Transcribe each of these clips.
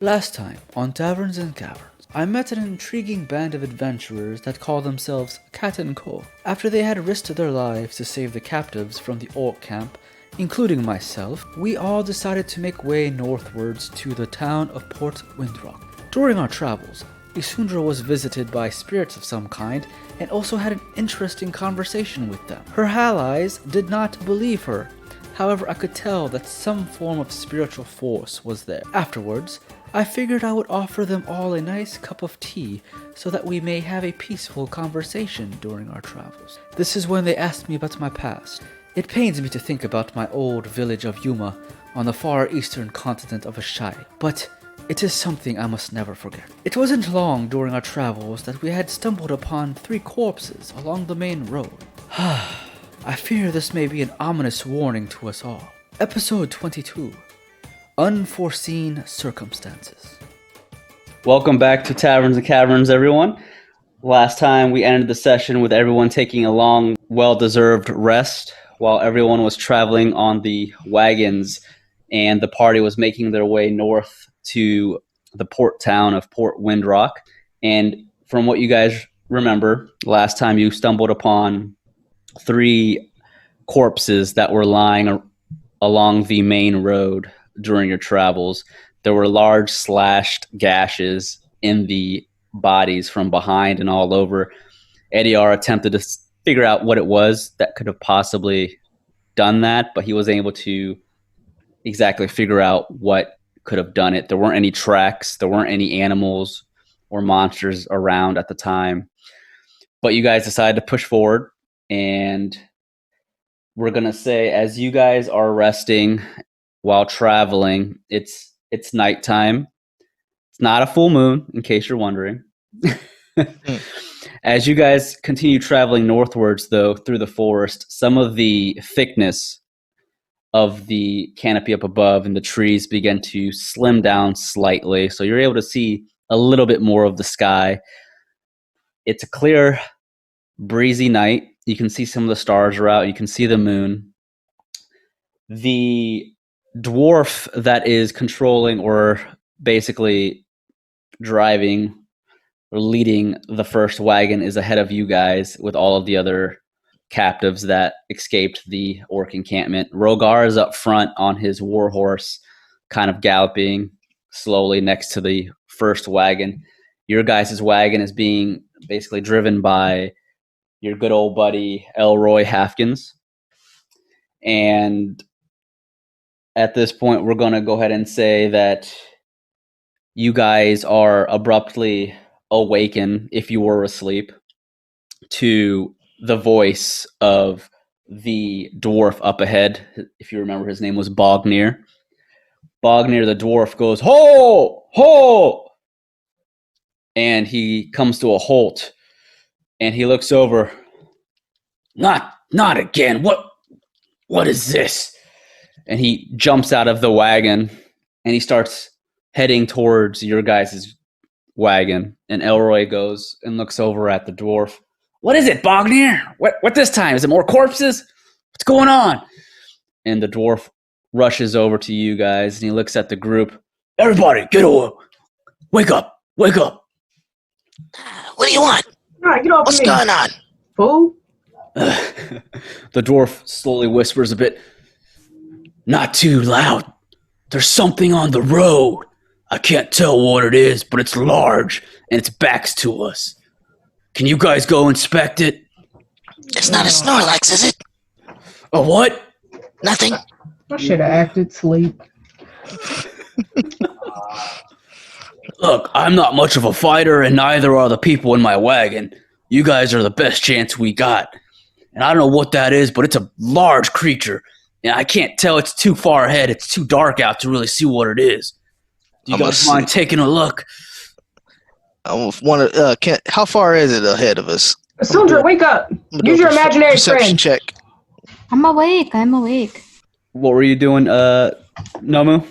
Last time, on Taverns and Caverns, I met an intriguing band of adventurers that call themselves Cat and Co. After they had risked their lives to save the captives from the orc camp, including myself, we all decided to make way northwards to the town of Port Windrock. During our travels, Isundra was visited by spirits of some kind and also had an interesting conversation with them. Her allies did not believe her. However, I could tell that some form of spiritual force was there. Afterwards, I figured I would offer them all a nice cup of tea so that we may have a peaceful conversation during our travels. This is when they asked me about my past. It pains me to think about my old village of Yuma on the far eastern continent of Ashai, but it is something I must never forget. It wasn't long during our travels that we had stumbled upon 3 corpses along the main road. I fear this may be an ominous warning to us all. Episode 22. Unforeseen Circumstances. Welcome back to Taverns and Caverns, everyone. Last time we ended the session with everyone taking a long, well-deserved rest while everyone was traveling on the wagons and the party was making their way north to the port town of Port Windrock. And from what you guys remember, last time you stumbled upon 3 corpses that were lying along the main road during your travels. There were large slashed gashes in the bodies from behind and all over. Ediar attempted to figure out what it was that could have possibly done that, but he wasn't able to exactly figure out what could have done it. There weren't any tracks, there weren't any animals or monsters around at the time. But you guys decided to push forward, and we're going to say as you guys are resting while traveling, it's nighttime. It's not a full moon, in case you're wondering. As you guys continue traveling northwards, though, through the forest, some of the thickness of the canopy up above and the trees begin to slim down slightly, so you're able to see a little bit more of the sky. It's a clear, breezy night. You can see some of the stars are out. You can see the moon. The dwarf that is controlling or basically driving or leading the first wagon is ahead of you guys with all of the other captives that escaped the orc encampment. Rogar is up front on his war horse, kind of galloping slowly next to the first wagon. Your guys' wagon is being basically driven by your good old buddy Elroy Hafkins. And at this point, we're going to go ahead and say that you guys are abruptly awakened, if you were asleep, to the voice of the dwarf up ahead. If you remember, his name was Bognir. Bognir, the dwarf, goes, "Ho! Ho!" And he comes to a halt, and he looks over. Not again. What is this? And he jumps out of the wagon, and he starts heading towards your guys' wagon. And Elroy goes and looks over at the dwarf. "What is it, Bognir? What this time? Is it more corpses? What's going on?" And the dwarf rushes over to you guys, and he looks at the group. "Everybody, get over! Wake up! Wake up!" What do you want? All right, get off What's me. going on? Fool. The dwarf slowly whispers a bit. "Not too loud. There's something on the road. I can't tell what it is, but it's large, and its back's to us. Can you guys go inspect it?" It's not a Snorlax, is it? A what? Nothing. I should have acted sleep. Look, I'm not much of a fighter, and neither are the people in my wagon. You guys are the best chance we got. And I don't know what that is, but it's a large creature. And I can't tell, it's too far ahead. It's too dark out to really see what it is. Do you guys mind taking a look? I want to. How far is it ahead of us? Sundra, wake up. Use your imaginary perception friend. check. I'm awake. What were you doing, Nomu?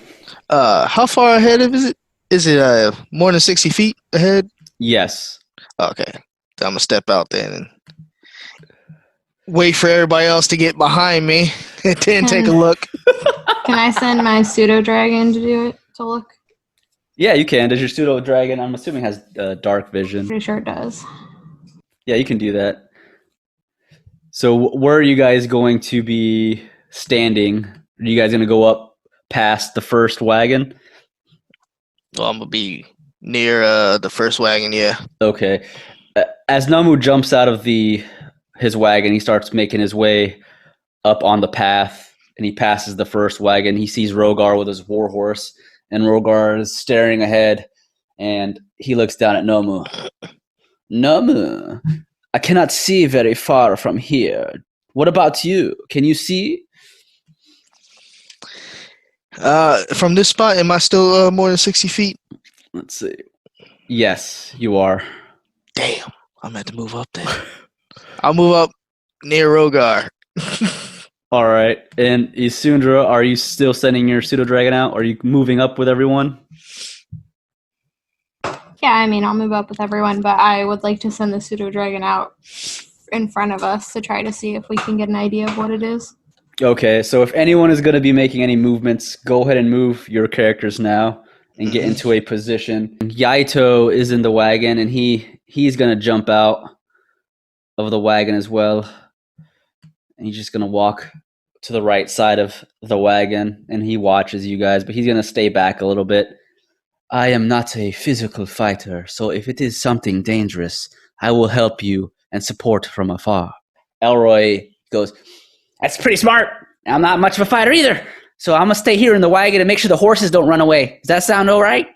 How far ahead of is it? Is it more than 60 feet ahead? Yes. Okay, I'm gonna step out then and wait for everybody else to get behind me, and then take a look. Can I send my pseudo dragon to do it? To look? Yeah, you can. Does your pseudo dragon, I'm assuming, has dark vision? Pretty sure it does. Yeah, you can do that. So where are you guys going to be standing? Are you guys going to go up past the first wagon? Well, I'm gonna be near the first wagon. Yeah. Okay. As Namu jumps out of his wagon, he starts making his way up on the path, and he passes the first wagon. He sees Rogar with his warhorse, and Rogar is staring ahead, and he looks down at Nomu. Nomu, I cannot see very far from here. What about you? Can you see? From this spot, am I still more than 60 feet? Let's see. Yes, you are. Damn, I'm gonna have to move up there. I'll move up near Rogar. All right. And Isundra, are you still sending your pseudo dragon out? Are you moving up with everyone? Yeah, I mean, I'll move up with everyone, but I would like to send the pseudo dragon out in front of us to try to see if we can get an idea of what it is. Okay, so if anyone is going to be making any movements, go ahead and move your characters now and get into a position. Yaeto is in the wagon, and he's going to jump out of the wagon as well. And he's just going to walk to the right side of the wagon, and he watches you guys, but he's going to stay back a little bit. I am not a physical fighter, so if it is something dangerous, I will help you and support from afar. Elroy goes, that's pretty smart. I'm not much of a fighter either, so I'm going to stay here in the wagon and make sure the horses don't run away. Does that sound all right?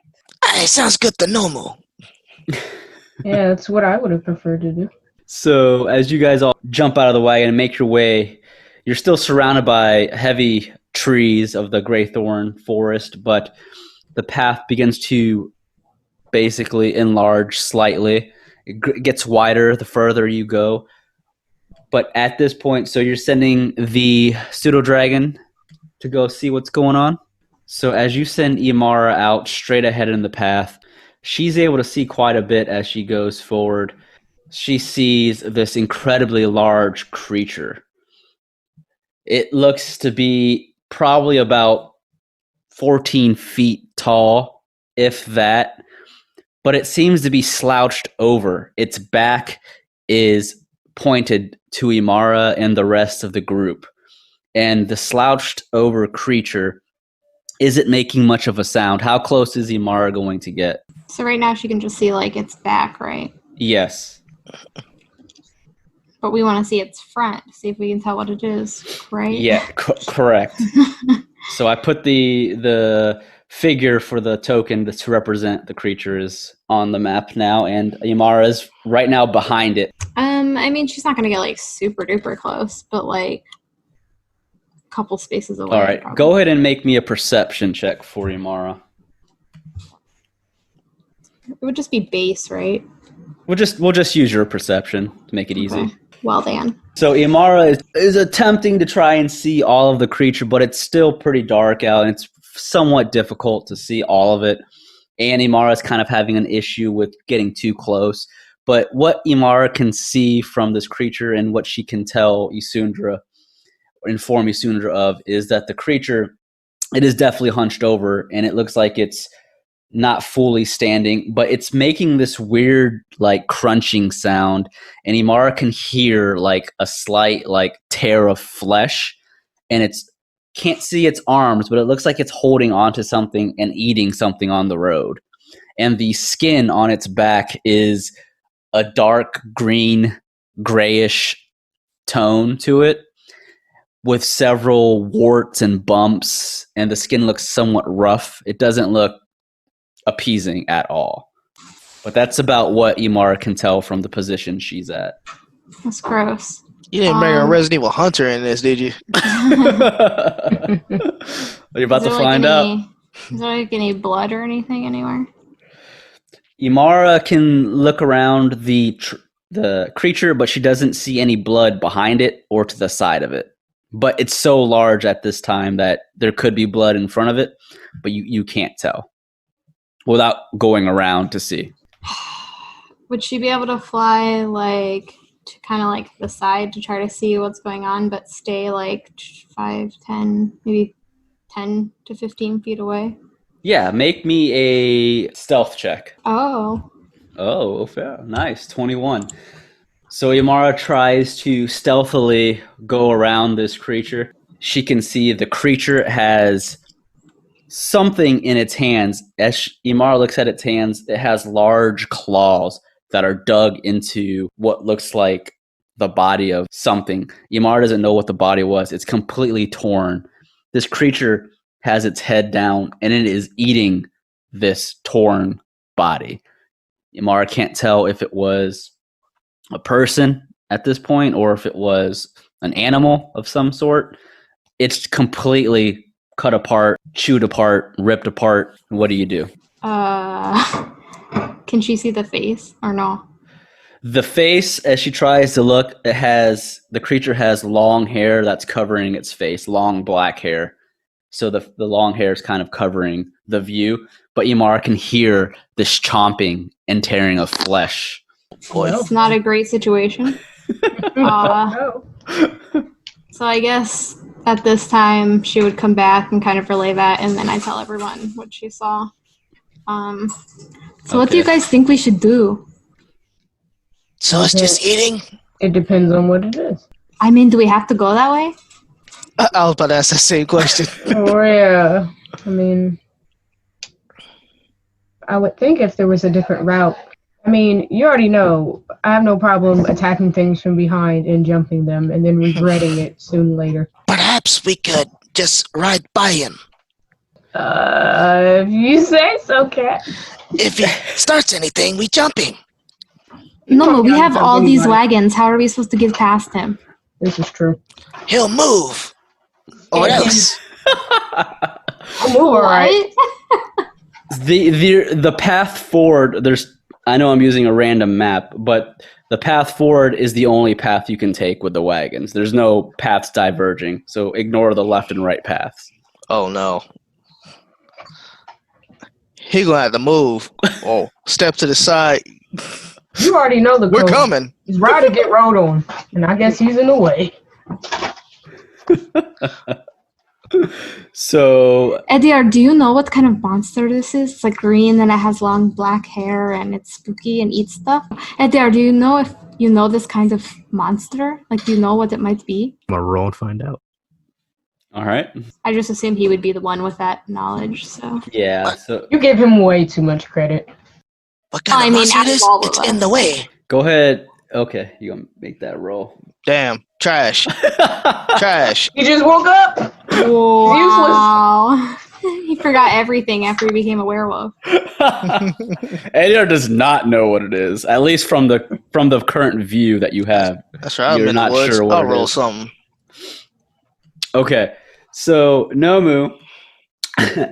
It sounds good to normal. Yeah, that's what I would have preferred to do. So as you guys all jump out of the wagon and make your way, you're still surrounded by heavy trees of the Greythorn forest, but the path begins to basically enlarge slightly. It gets wider the further you go. But at this point, so you're sending the pseudo-dragon to go see what's going on. So as you send Imara out straight ahead in the path, she's able to see quite a bit as she goes forward. She sees this incredibly large creature. It looks to be probably about 14 feet tall, if that, but it seems to be slouched over. Its back is pointed to Imara and the rest of the group. And the slouched over creature isn't making much of a sound. How close is Imara going to get? So right now she can just see, like, its back, right? Yes. But we want to see its front, see if we can tell what it is, right? Yeah, correct. So I put the figure for the token to represent the creature is on the map now, and Imara is right now behind it. I mean, she's not going to get, like, super duper close, but, like, a couple spaces away. All right, probably. Go ahead and make me a perception check for Imara. It would just be base, right? We'll just use your perception to make it easy. Okay. Well, Dan. So Imara is attempting to try and see all of the creature, but it's still pretty dark out, and it's somewhat difficult to see all of it. And Imara is kind of having an issue with getting too close. But what Imara can see from this creature and what she can tell Isundra, or inform Isundra of, is that the creature, it is definitely hunched over, and it looks like it's not fully standing, but it's making this weird, like, crunching sound, and Imara can hear, like, a slight, like, tear of flesh, and it's can't see its arms, but it looks like it's holding onto something and eating something on the road. And the skin on its back is a dark green, grayish tone to it, with several warts and bumps, and the skin looks somewhat rough. It doesn't look appeasing at all. But that's about what Imara can tell from the position she's at. That's gross. You didn't bring a Resident Evil Hunter in this, did you? You're about to find out. Is there, like, any blood or anything anywhere? Imara can look around the creature, but she doesn't see any blood behind it or to the side of it. But it's so large at this time that there could be blood in front of it, but you can't tell without going around to see. Would she be able to fly, like, to kind of, like, the side to try to see what's going on, but stay, like, 5, 10, maybe 10 to 15 feet away? Yeah, make me a stealth check. Oh. Oh, fair. Nice. 21. So Imara tries to stealthily go around this creature. She can see the creature has something in its hands. As Imara looks at its hands, it has large claws that are dug into what looks like the body of something. Imara doesn't know what the body was. It's completely torn. This creature has its head down and it is eating this torn body. Imara can't tell if it was a person at this point or if it was an animal of some sort. It's completely cut apart, chewed apart, ripped apart. What do you do? Can she see the face or no? The face, as she tries to look, the creature has long hair that's covering its face, long black hair. So the long hair is kind of covering the view, but Imara can hear this chomping and tearing of flesh. It's not a great situation. So I guess at this time she would come back and kind of relay that, and then I tell everyone what she saw. So what do you guys think we should do? So it's just eating? It depends on what it is. I mean, do we have to go that way? I was about to ask the same question. Oh, yeah. I mean, I would think if there was a different route. I mean, you already know, I have no problem attacking things from behind and jumping them and then regretting it soon later. Perhaps we could just ride by him. If you say so, Cat. If he starts anything, we jump him. No, we have all these wagons. How are we supposed to get past him? This is true. He'll move. Or else. I'll move, all right. The path forward, I know I'm using a random map, but the path forward is the only path you can take with the wagons. There's no paths diverging, so ignore the left and right paths. Oh, no. He gonna have to move. Oh, step to the side. You already know the We're code. coming. His rider get rode on, and I guess he's in the way. So, Ediar, do you know what kind of monster this is? It's like green and it has long black hair and it's spooky and eats stuff. Ediar, do you know if you know this kind of monster? Like, do you know what it might be? I'm gonna roll and find out. all right. I just assumed he would be the one with that knowledge, so. Yeah, so You give him way too much credit. What kind of monster out it of is? all of It's us. in the way. go ahead. Okay, you're going to make that roll. Damn. Trash. Trash. He just woke up. Wow. He forgot everything after he became a werewolf. Ediar does not know what it is, at least from the current view that you have. That's right. I'm You're in the not woods. sure what I'll it roll is. something. Okay, so Nomu,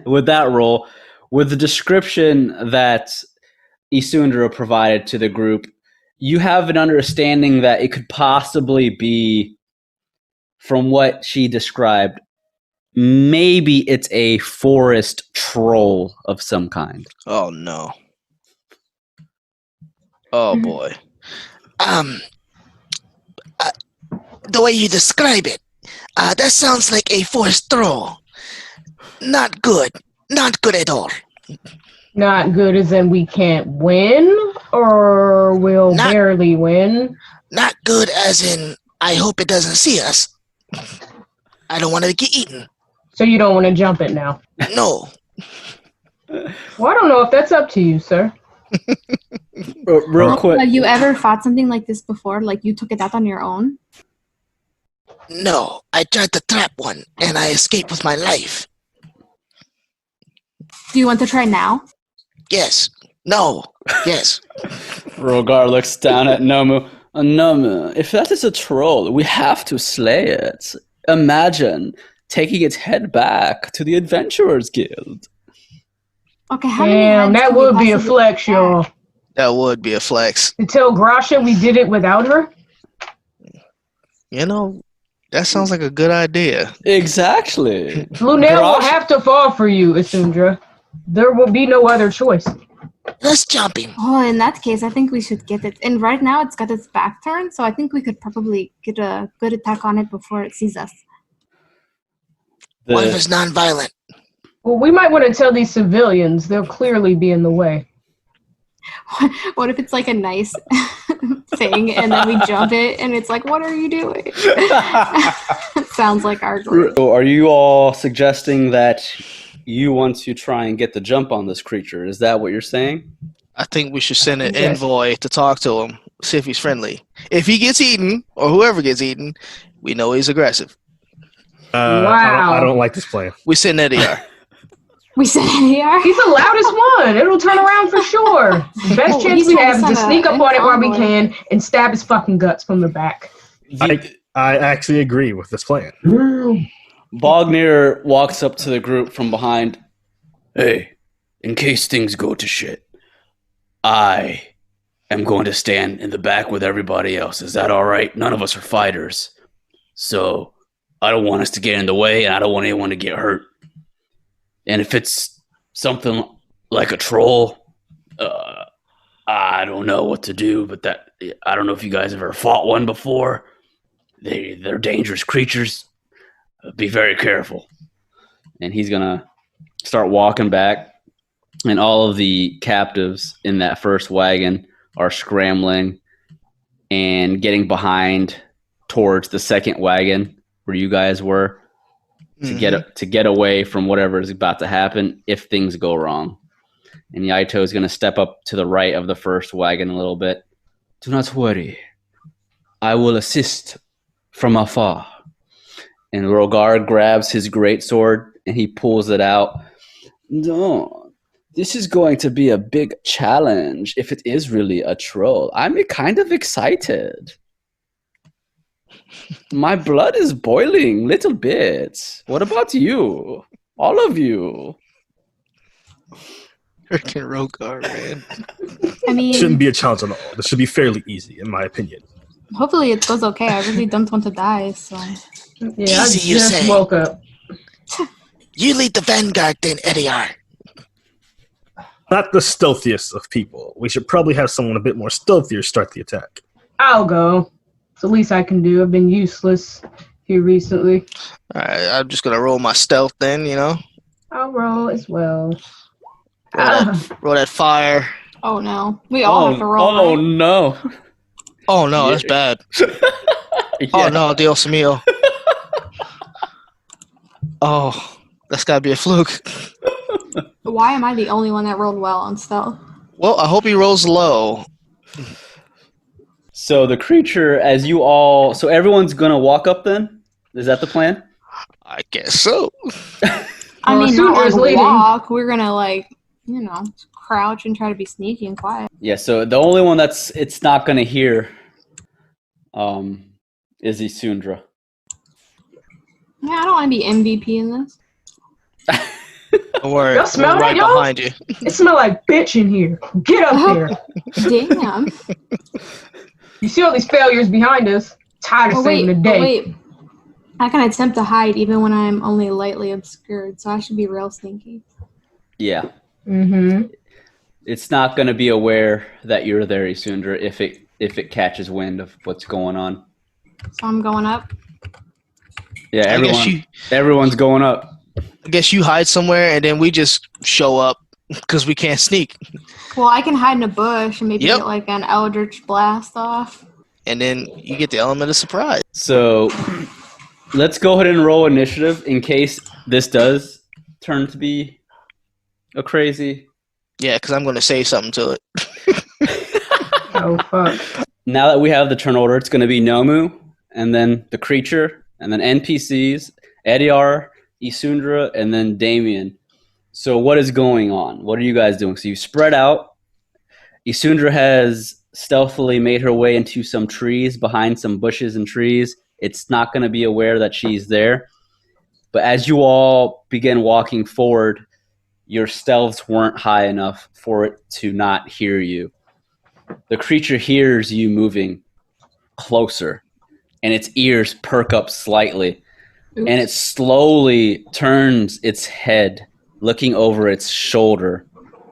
with that roll, with the description that Isundra provided to the group, you have an understanding that it could possibly be, from what she described, maybe it's a forest troll of some kind. Oh, no. Oh, boy. The way you describe it, that sounds like a forced throw. Not good. Not good at all. Not good as in we can't win, or we'll Not- barely win. Not good as in, I hope it doesn't see us. I don't want to get eaten. So you don't want to jump it now. No. Well, I don't know if that's up to you, sir. Real quick. Have you ever fought something like this before? Like you took it out on your own? No. I tried to trap one, and I escaped with my life. Do you want to try now? Yes. No. Yes. Rogar looks down at Nomu. Nomu, if that is a troll, we have to slay it. Imagine taking its head back to the Adventurers Guild. Okay, how many Damn, heads that can we would be a possibly flex, get? y'all. That would be a flex. To tell Grasha we did it without her? You know, that sounds like a good idea. Exactly. Lunel will Grasha- have to fall for you, Isundra. There will be no other choice. Let's jump him. Oh, in that case, I think we should get it. And right now, it's got its back turned, so I think we could probably get a good attack on it before it sees us. What if it's non-violent? Well, we might want to tell these civilians. They'll clearly be in the way. What if it's like a nice thing and then we jump it and it's like, what are you doing? It sounds like our group. So are you all suggesting that you want to try and get the jump on this creature? Is that what you're saying? I think we should send an Yes. envoy to talk to him, see if he's friendly. If he gets eaten, or whoever gets eaten, we know he's aggressive. Wow. I don't like this plan. We send Ediar. We said AR? He's the loudest one. It'll turn around for sure. The best Oh, chance he's we trying have to is to send sneak a up on it while we envoy. can and stab his fucking guts from the back. I actually agree with this plan. Bognir walks up to the group from behind. Hey, in case things go to shit, I am going to stand in the back with everybody else. Is that all right? None of us are fighters. So I don't want us to get in the way, and I don't want anyone to get hurt. And if it's something like a troll, I don't know what to do, but I don't know if you guys have ever fought one before. They're dangerous creatures. Be very careful. And he's going to start walking back, and all of the captives in that first wagon are scrambling and getting behind towards the second wagon where you guys were to get away from whatever is about to happen if things go wrong. And Yaeto is going to step up to the right of the first wagon a little bit. Do not worry. I will assist from afar. And Rogar grabs his greatsword and he pulls it out. No, this is going to be a big challenge if it is really a troll. I'm kind of excited. My blood is boiling little bits. What about you? All of you. Freaking Rogar, man. I mean, Shouldn't be a challenge at all. This should be fairly easy, in my opinion. hopefully it goes okay. I really don't want to die, so. Yeah, I Easy, you just say. woke up. You lead the vanguard then, Ediar. Not the stealthiest of people. We should probably have someone a bit more stealthier start the attack. I'll go. It's the least I can do. I've been useless here recently. Alright, I'm just gonna roll my stealth then, you know? I'll roll as well. Roll that fire. Oh no. We all have to roll. Oh, right? no. Oh no, that's bad. Oh no, Dios mío. Oh, that's gotta be a fluke. Why am I the only one that rolled well on stealth? Well, I hope he rolls low. So the creature, so everyone's going to walk up then? Is that the plan? I guess so. I Well, mean, not Sutra's like leading. walk. We're gonna crouch and try to be sneaky and quiet. Yeah, so the only one it's not going to hear is Isundra. Yeah, I don't want to be MVP in this. Don't worry, Y'all smell we're that, right y'all? behind you. It smells like bitch in here. Get up there. Damn. You see all these failures behind us. Tired of Oh saving wait, the day. wait. I can attempt to hide even when I'm only lightly obscured, so I should be real sneaky. Yeah. Mm-hmm. It's not going to be aware that you're there, Isundra, if it catches wind of what's going on. So I'm going up. Yeah, I everyone's going up. guess you hide somewhere and then we just show up because we can't sneak. Well, I can hide in a bush and maybe Yep. get like an eldritch blast off. And then you get the element of surprise. So let's go ahead and roll initiative in case this does turn to be a crazy. Yeah, because I'm going to say something to it. Oh, fuck. Now that we have the turn order, it's going to be Nomu, and then the creature, and then NPCs, Ediar, Isundra, and then Damien. So what is going on? What are you guys doing? So you spread out. Isundra has stealthily made her way into some trees, behind some bushes and trees. It's not going to be aware that she's there. But as you all begin walking forward, your stealths weren't high enough for it to not hear you. The creature hears you moving closer, and its ears perk up slightly, Oops. and it slowly turns its head, looking over its shoulder,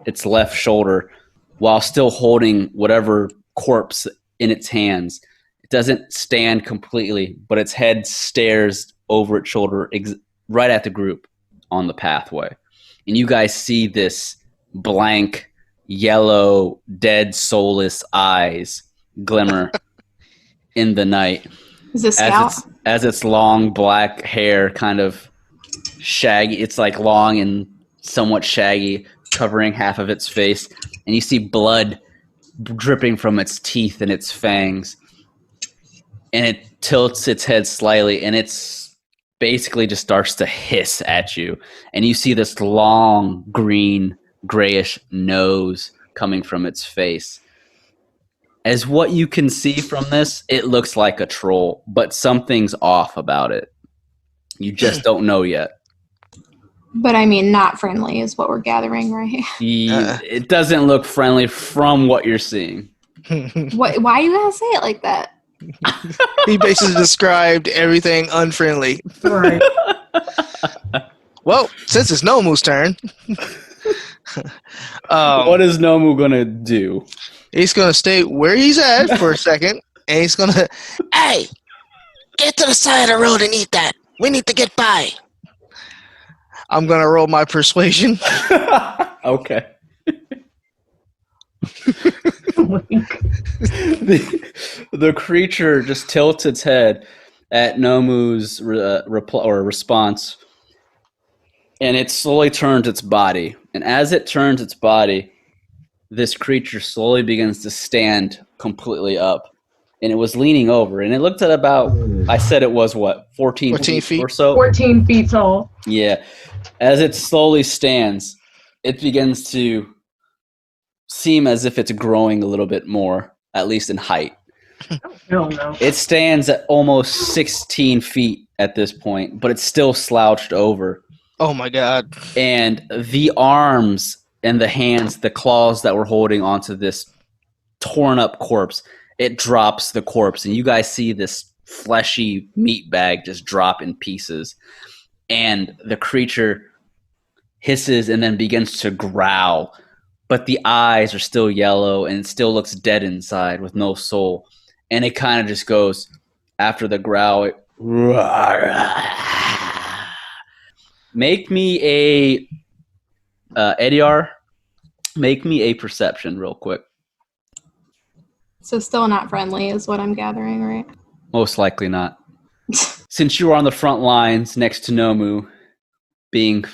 its left shoulder, while still holding whatever corpse in its hands. It doesn't stand completely, but its head stares over its shoulder right at the group on the pathway. and you guys see this blank, yellow, dead, soulless eyes glimmer in the night. Is this Scout? As its long black hair kind of shaggy. It's like long and somewhat shaggy, covering half of its face, and you see blood dripping from its teeth and its fangs. And it tilts its head slightly, and it's basically just starts to hiss at you. And you see this long, green, grayish nose coming from its face. As what you can see from this, it looks like a troll, but something's off about it. You just don't know yet. But I mean, not friendly is what we're gathering, right? It doesn't look friendly from what you're seeing. Why are you gonna say it like that? He basically described everything unfriendly. Right. Well, since it's Nomu's turn, What is Nomu gonna do? he's gonna stay where he's at for a second, and he's gonna, Hey, get to the side of the road and eat that. We need to get by. I'm gonna roll my persuasion. Okay. The creature just tilts its head at Nomu's response, and it slowly turns its body. And as it turns its body, this creature slowly begins to stand completely up. And it was leaning over, and it looked at about, I said it was what, 14 feet or so? 14 feet tall. Yeah. As it slowly stands, it begins to seem as if it's growing a little bit more, at least in height. No. It stands at almost 16 feet at this point, but it's still slouched over. Oh my god. And the arms and the hands, the claws that were holding onto this torn up corpse, it drops the corpse, and you guys see this fleshy meat bag just drop in pieces. And the creature hisses and then begins to growl, but the eyes are still yellow and it still looks dead inside with no soul. And it kind of just goes, after the growl, make me a Ediar, make me a perception real quick. So still not friendly is what I'm gathering, right? Most likely not. Since you are on the front lines next to Nomu, being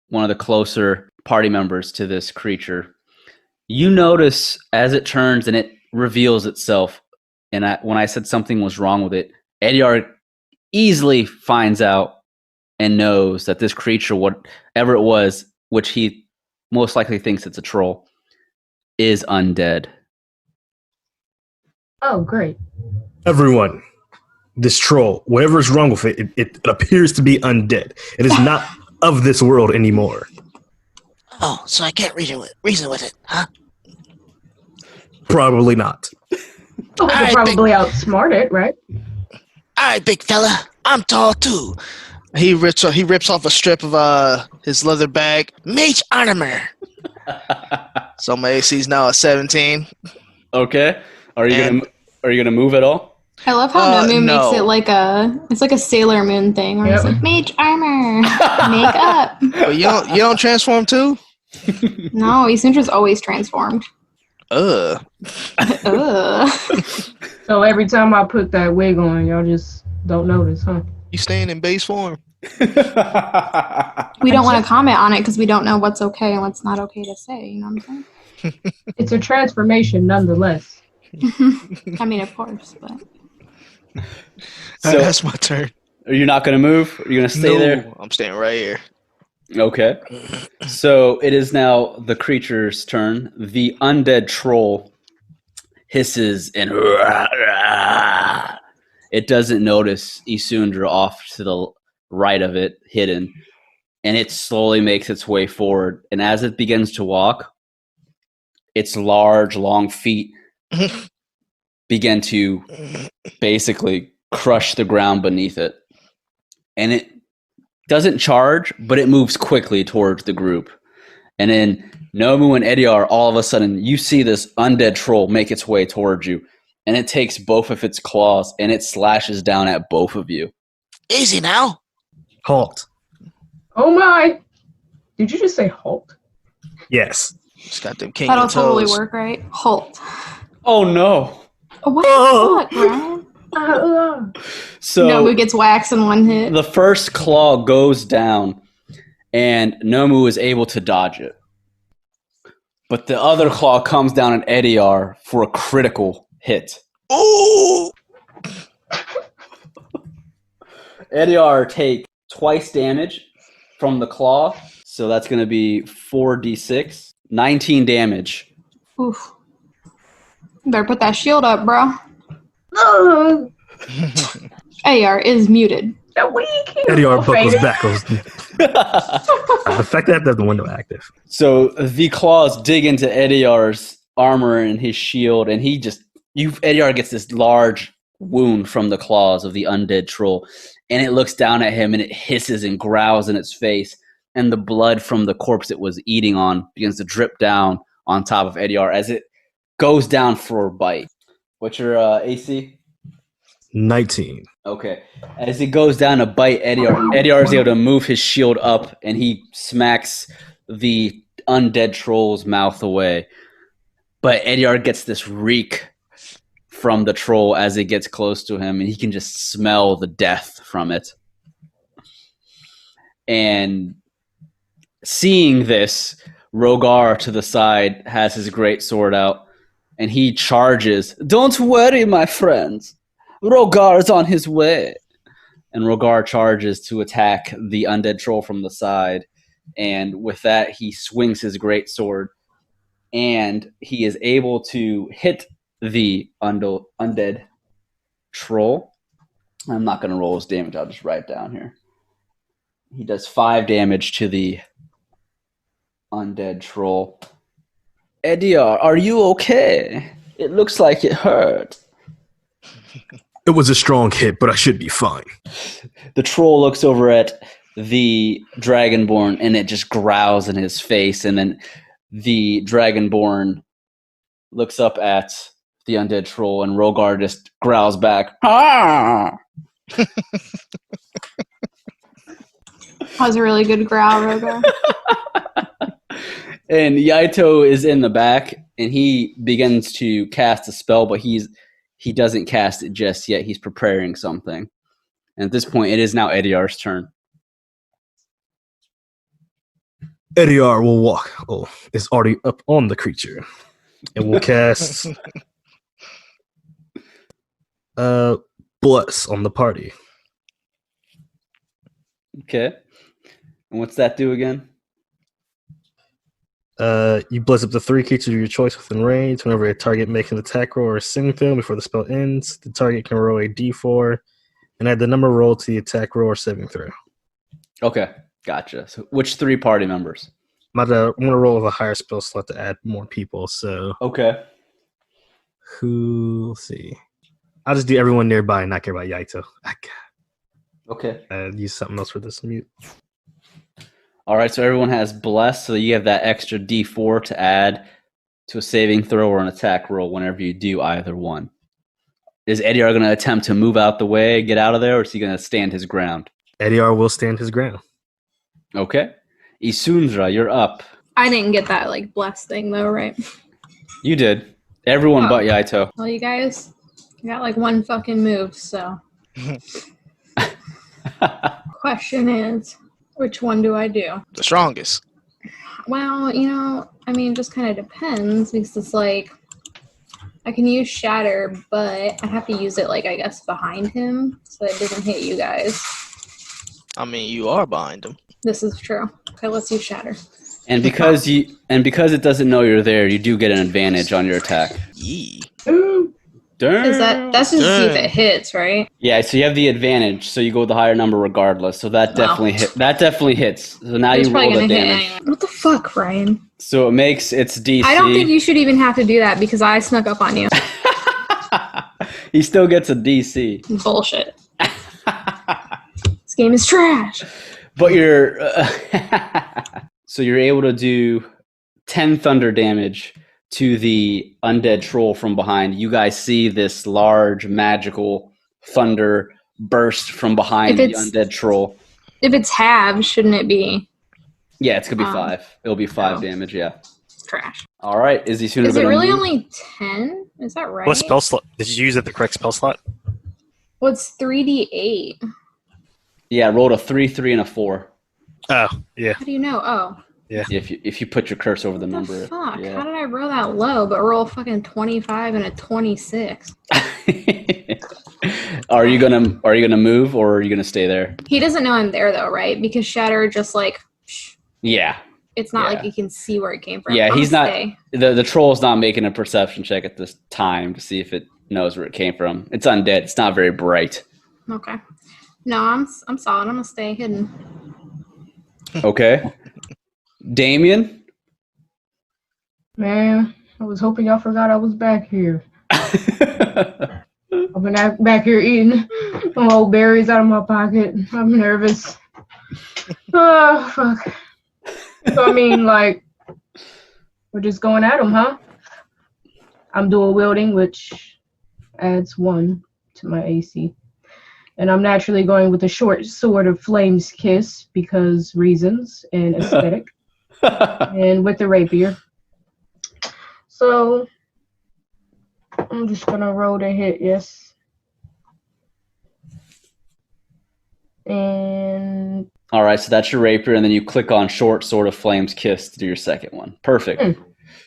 one of the closer party members to this creature, you notice as it turns and it reveals itself, and when I said something was wrong with it, Ediar easily finds out and knows that this creature, whatever it was, which he most likely thinks it's a troll, is undead. Oh, great. Everyone, this troll, whatever is wrong with it, it appears to be undead. It is not of this world anymore. Oh, so I can't reason with it, huh? Probably not. Oh, we could probably outsmart it, right? All right, big fella. I'm tall, too. He rips off a strip of his leather bag. Mage armor. So my AC is now at 17. Okay. Are you gonna move at all? I love how Nomu no. makes it like a Sailor Moon thing where it's like mage armor, makeup. But you don't transform too? No, Isundra's always transformed. Ugh. So every time I put that wig on, y'all just don't notice, huh? You staying in base form? We don't want to comment on it because we don't know what's okay and what's not okay to say. You know what I'm saying? It's a transformation nonetheless. I mean, of course, but So, that's my turn. are you not going to move? Are you going to stay there? I'm staying right here. Okay. So it is now the creature's turn. The undead troll hisses and it doesn't notice Isundra off to the right of it, hidden, and it slowly makes its way forward. And as it begins to walk, its large, long feet begin to basically crush the ground beneath it. And it doesn't charge, but it moves quickly towards the group. And then Nomu and Ediar, all of a sudden, you see this undead troll make its way towards you. And it takes both of its claws and it slashes down at both of you. Easy now. Halt. Oh my! Did you just say halt? Yes. Just got them king That'll of totally toes. work, right? Halt. Oh no! Oh, what the fuck, Ryan? So Nomu gets waxed in one hit. the first claw goes down, and Nomu is able to dodge it. But the other claw comes down at Ediar for a critical hit. Ooh! Ediar take twice damage from the claw, so that's going to be 4d6, 19 damage. Oof. Better put that shield up, bro. No, AR is muted. the weak. Eddie R buckles back. The fact that I have the window active. So the claws dig into Ediar's armor and his shield, and Ediar gets this large wound from the claws of the undead troll, and it looks down at him and it hisses and growls in its face, and the blood from the corpse it was eating on begins to drip down on top of Ediar as it goes down for a bite. What's your AC? 19. Okay. As it goes down to bite Ediar is able to move his shield up, and he smacks the undead troll's mouth away. But Ediar gets this reek from the troll as it gets close to him, and he can just smell the death from it. And seeing this, Rogar to the side has his great sword out, and he charges. Don't worry, my friends. Rogar is on his way. And Rogar charges to attack the undead troll from the side. And with that, he swings his great sword. And he is able to hit the undead troll. I'm not going to roll his damage. I'll just write it down here. He does 5 damage to the undead troll. Ediar, are you okay? It looks like it hurt. It was a strong hit, but I should be fine. The troll looks over at the Dragonborn, and it just growls in his face. And then the Dragonborn looks up at the undead troll, and Rogar just growls back. Ah! That was a really good growl, Rogar. And Yaeto is in the back, and he begins to cast a spell, but he doesn't cast it just yet. He's preparing something. And at this point, it is now Ediar's turn. Ediar will walk. Oh, it's already up on the creature. And we'll cast Bless on the party. Okay. And what's that do again? You bless up to 3 creatures of your choice within range. Whenever a target makes an attack roll or a saving throw before the spell ends, the target can roll a d4 and add the number rolled to the attack roll or saving throw. Okay, gotcha. So which 3 party members? I'm going to roll with a higher spell slot to add more people. So Okay. let's see. I'll just do everyone nearby and not care about Yaito. Okay. Use something else for this mute. All right, so everyone has Bless, so you have that extra d4 to add to a saving throw or an attack roll whenever you do either one. Is Ediar going to attempt to move out the way, get out of there, or is he going to stand his ground? Ediar will stand his ground. Okay. Isundra, you're up. I didn't get that blessed thing though, right? You did. Everyone but Yaito. Well, you guys got one fucking move, so. Question is, which one do I do? The strongest. Well, just kind of depends because it's I can use Shatter, but I have to use it I guess behind him so it doesn't hit you guys. I mean, you are behind him. This is true. Okay, let's use Shatter. And because it doesn't know you're there, you do get an advantage on your attack. Yee. Darn. That's just to see if it hits, right? Yeah, so you have the advantage, so you go with the higher number regardless. So that definitely hits. So now It's you probably roll the gonna hit damage. anyway. What the fuck, Ryan? So it makes its DC. I don't think you should even have to do that because I snuck up on you. He still gets a DC. Bullshit. This game is trash. But you're so you're able to do 10 thunder damage to the undead troll from behind. You guys see this large magical thunder burst from behind the undead troll. If it's halved, shouldn't it be? Yeah, it's gonna be 5. It'll be 5 oh. damage. Yeah. Trash. All right. Is he sooner Is it gonna really move? only 10? Is that right? What spell slot? Did you use the correct spell slot? Well, it's 3d8. Yeah, I rolled a 3, 3, and a 4. Oh, yeah. How do you know? Oh. Yeah. If you put your cursor over the What number. the fuck? Yeah. How did I roll that low but roll fucking 25 and a 26? Are you gonna move or are you gonna stay there? He doesn't know I'm there though, right? Because Shatter just like Yeah. it's not Yeah. like he can see where it came from. Yeah, I'm he's gonna not. stay. The troll's not making a perception check at this time to see if it knows where it came from. It's undead. It's not very bright. Okay. No, I'm solid. I'm gonna stay hidden. Okay. Damien? Man, I was hoping y'all forgot I was back here. I've been back here eating some old berries out of my pocket. I'm nervous. Oh, fuck. So, I mean, like, we're just going at them, huh? I'm dual wielding, which adds 1 to my AC. And I'm naturally going with a short sword of Flame's Kiss because reasons and aesthetic. And with the rapier. So, I'm just gonna roll the hit, yes. And All right, so that's your rapier, and then you click on short sword of flames kiss to do your second one. Perfect.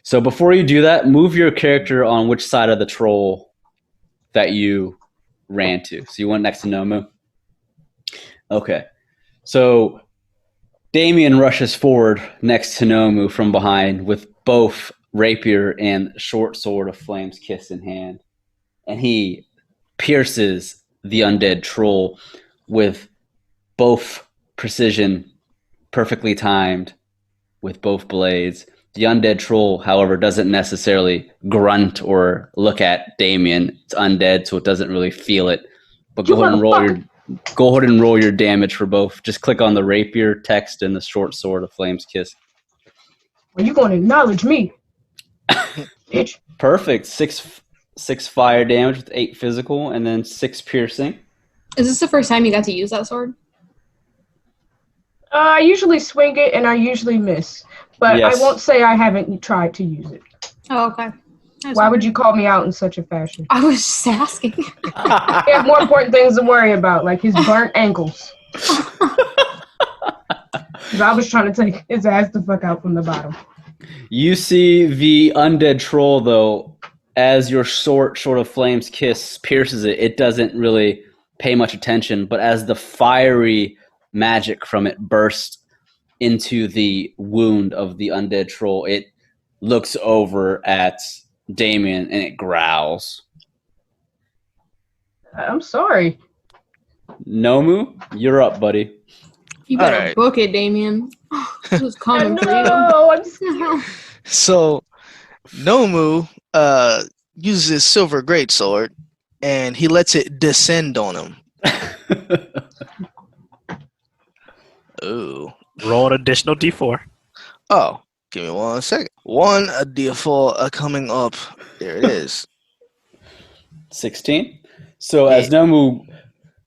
So before you do that, move your character on which side of the troll that you ran to. So you went next to Nomu. Okay. So Damien rushes forward next to Nomu from behind with both rapier and short sword of flames kiss in hand. And he pierces the undead troll with both precision, perfectly timed with both blades. The undead troll, however, doesn't necessarily grunt or look at Damien. It's undead, so it doesn't really feel it. But go ahead and roll your damage for both. Just click on the rapier text and the short sword of flames kiss. well, you gonna acknowledge me, bitch. Perfect. Six fire damage with 8 physical, and then 6 piercing. Is this the first time you got to use that sword? I usually swing it and I usually miss, but Yes. I won't say I haven't tried to use it. Oh, okay. Why would you call me out in such a fashion? I was just asking. He has more important things to worry about, like his burnt ankles. 'Cause I was trying to take his ass the fuck out from the bottom. You see the undead troll, though, as your short of flames kiss pierces it, it doesn't really pay much attention, but as the fiery magic from it bursts into the wound of the undead troll, it looks over at Damien and it growls. I'm sorry. Nomu, you're up, buddy. You better Alright. book it, Damien. This was coming for you. No, I'm scared. So, Nomu uses his silver greatsword, and he lets it descend on him. Ooh. Roll an additional d4. Oh, give me 1 second. 1 a d4 coming up. There it is. 16. So as Nomu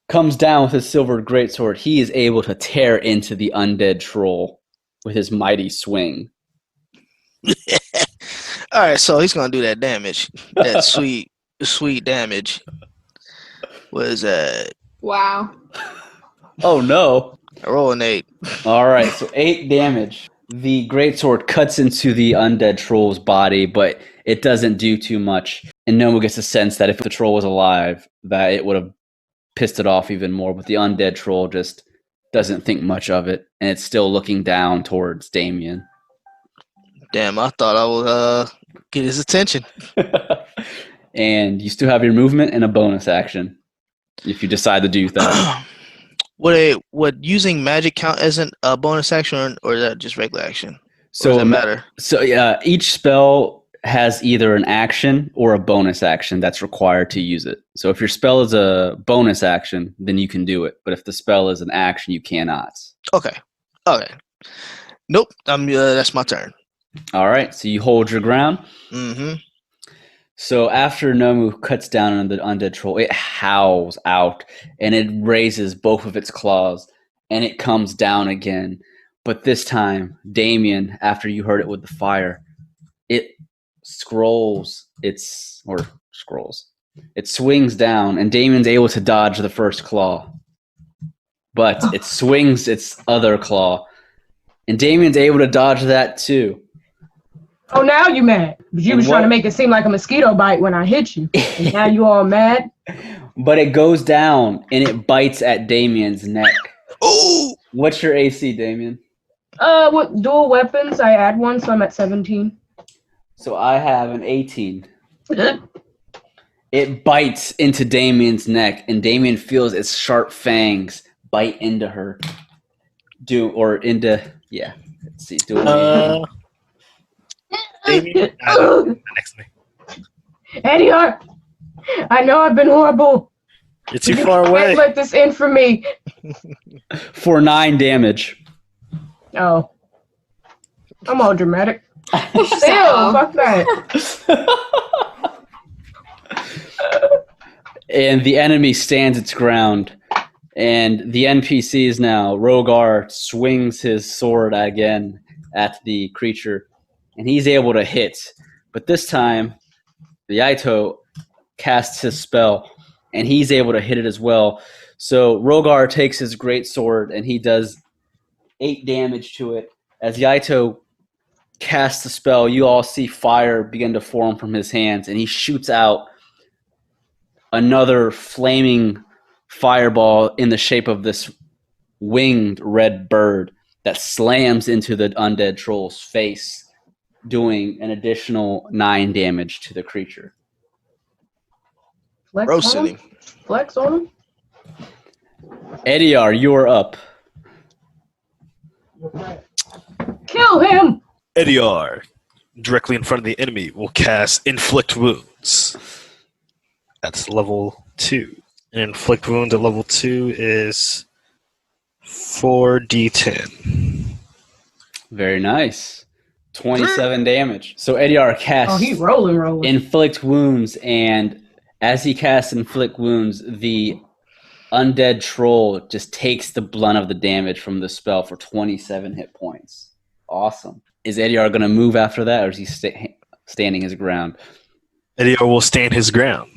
comes down with his silver greatsword, he is able to tear into the undead troll with his mighty swing. All right, so he's gonna do that damage. That sweet damage. What is that? Wow. Oh no. I roll an 8. All right, so 8 damage. The greatsword cuts into the undead troll's body, but it doesn't do too much. And Nomu gets a sense that if the troll was alive, that it would have pissed it off even more. But the undead troll just doesn't think much of it, and it's still looking down towards Damien. Damn, I thought I would get his attention. And you still have your movement and a bonus action if you decide to do that. Would using magic count as a bonus action, or is that just regular action? So does it matter? So yeah, each spell has either an action or a bonus action that's required to use it. So if your spell is a bonus action, then you can do it. But if the spell is an action, you cannot. Okay. Nope. That's my turn. All right. So you hold your ground. Mm-hmm. So after Nomu cuts down on the undead troll, it howls out and it raises both of its claws and it comes down again. But this time, Damien, after you heard it with the fire, it scrolls. It swings down, and Damien's able to dodge the first claw. But it swings its other claw, and Damien's able to dodge that too. Oh, now you mad. But you was trying to make it seem like a mosquito bite when I hit you. And now you all mad? But it goes down, and it bites at Damien's neck. Oh! What's your AC, Damien? With dual weapons, I add one, so I'm at 17. So I have an 18. It bites into Damien's neck, and Damien feels its sharp fangs bite into her. Let's see. Damien, next to me. Eddie, I know I've been horrible. You're too far away. Can't let this in for me. For 9 damage. Oh. I'm all dramatic. Ew, fuck that. And the enemy stands its ground. And the NPCs now, Rogar swings his sword again at the creature. And he's able to hit. But this time, the Yaeto casts his spell. And he's able to hit it as well. So Rogar takes his great sword and he does 8 damage to it. As Yaeto casts the spell, you all see fire begin to form from his hands. And he shoots out another flaming fireball in the shape of this winged red bird that slams into the undead troll's face, doing an additional 9 damage to the creature. Roasting. Flex on him? Ediar, you are up. Kill him! Ediar, directly in front of the enemy, will cast Inflict Wounds. That's level 2. And Inflict Wounds at level 2 is 4d10. Very nice. 27 damage. So Ediar casts Oh, he rolling. Inflict Wounds, and as he casts Inflict Wounds, the undead troll just takes the blunt of the damage from the spell for 27 hit points. Awesome. Is Ediar going to move after that, or is he standing his ground? Ediar will stand his ground.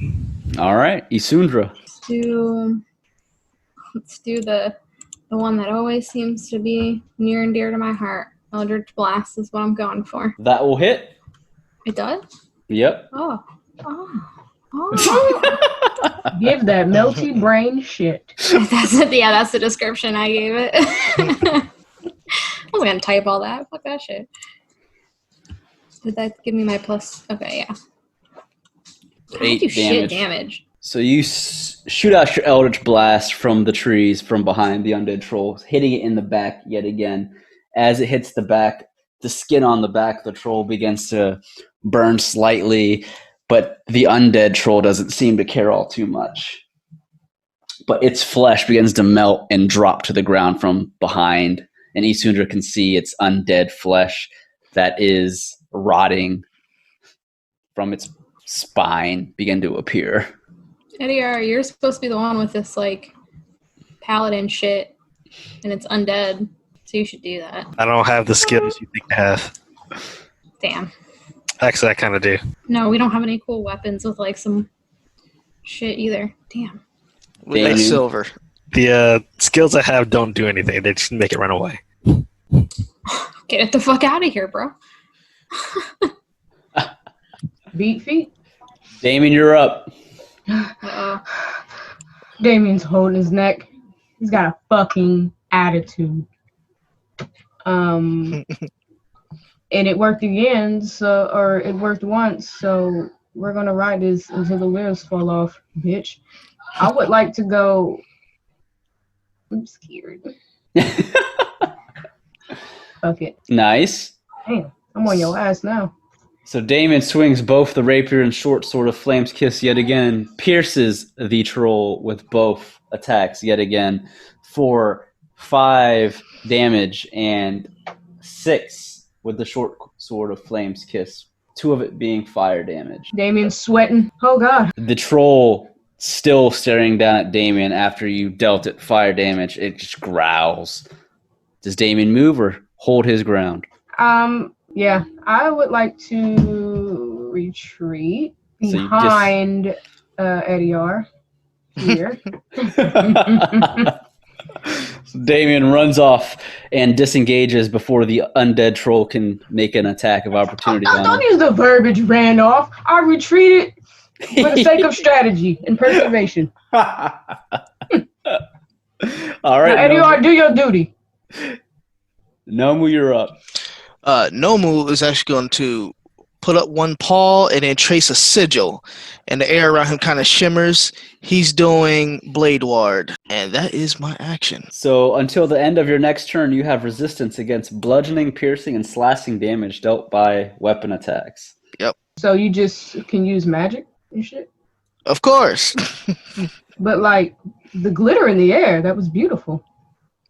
All right, Isundra. Let's do the one that always seems to be near and dear to my heart. Eldritch Blast is what I'm going for. That will hit. It does? Yep. Oh. Give that melty brain shit. That's the description I gave it. I'm gonna type all that. Fuck that shit. Did that give me my plus? Okay, yeah. 8 damage. Shit damage. So you shoot out your Eldritch Blast from the trees from behind the undead troll, hitting it in the back yet again. As it hits the back, the skin on the back of the troll begins to burn slightly, but the undead troll doesn't seem to care all too much. But its flesh begins to melt and drop to the ground from behind, and Isundra can see its undead flesh that is rotting from its spine begin to appear. Ediar, you're supposed to be the one with this, like, paladin shit, and it's undead, so you should do that. I don't have the skills you think I have. Damn. Actually, I kind of do. No, we don't have any cool weapons with, like, some shit either. Damn. With that silver. The skills I have don't do anything. They just make it run away. Get it the fuck out of here, bro. Beat feet. Damien, you're up. Uh-oh. Damien's holding his neck. He's got a fucking attitude. And it worked again, or it worked once, so we're gonna ride this until the wheels fall off, bitch. I would like to go. I'm scared. Fuck it. Nice. Damn, I'm on your ass now. So Damien swings both the rapier and short sword of Flame's Kiss yet again, pierces the troll with both attacks yet again for 5 damage and 6 with the short sword of Flame's Kiss, 2 of it being fire damage. Damien's sweating. Oh god. The troll, still staring down at Damien after you dealt it fire damage, it just growls. Does Damien move or hold his ground? Yeah, I would like to retreat So you behind Ediar here. So Damien runs off and disengages before the undead troll can make an attack of opportunity on Don't him. use the verbiage, ran off. I retreated for the sake of strategy and preservation. All right, Now, Ediar, do your duty. Nomu, you're up. Nomu is actually going to put up one paw and then trace a sigil, and the air around him kind of shimmers. He's doing Blade Ward, and that is my action. So until the end of your next turn, you have resistance against bludgeoning, piercing, and slashing damage dealt by weapon attacks. Yep. So you just can use magic and shit? Of course. But like the glitter in the air, that was beautiful.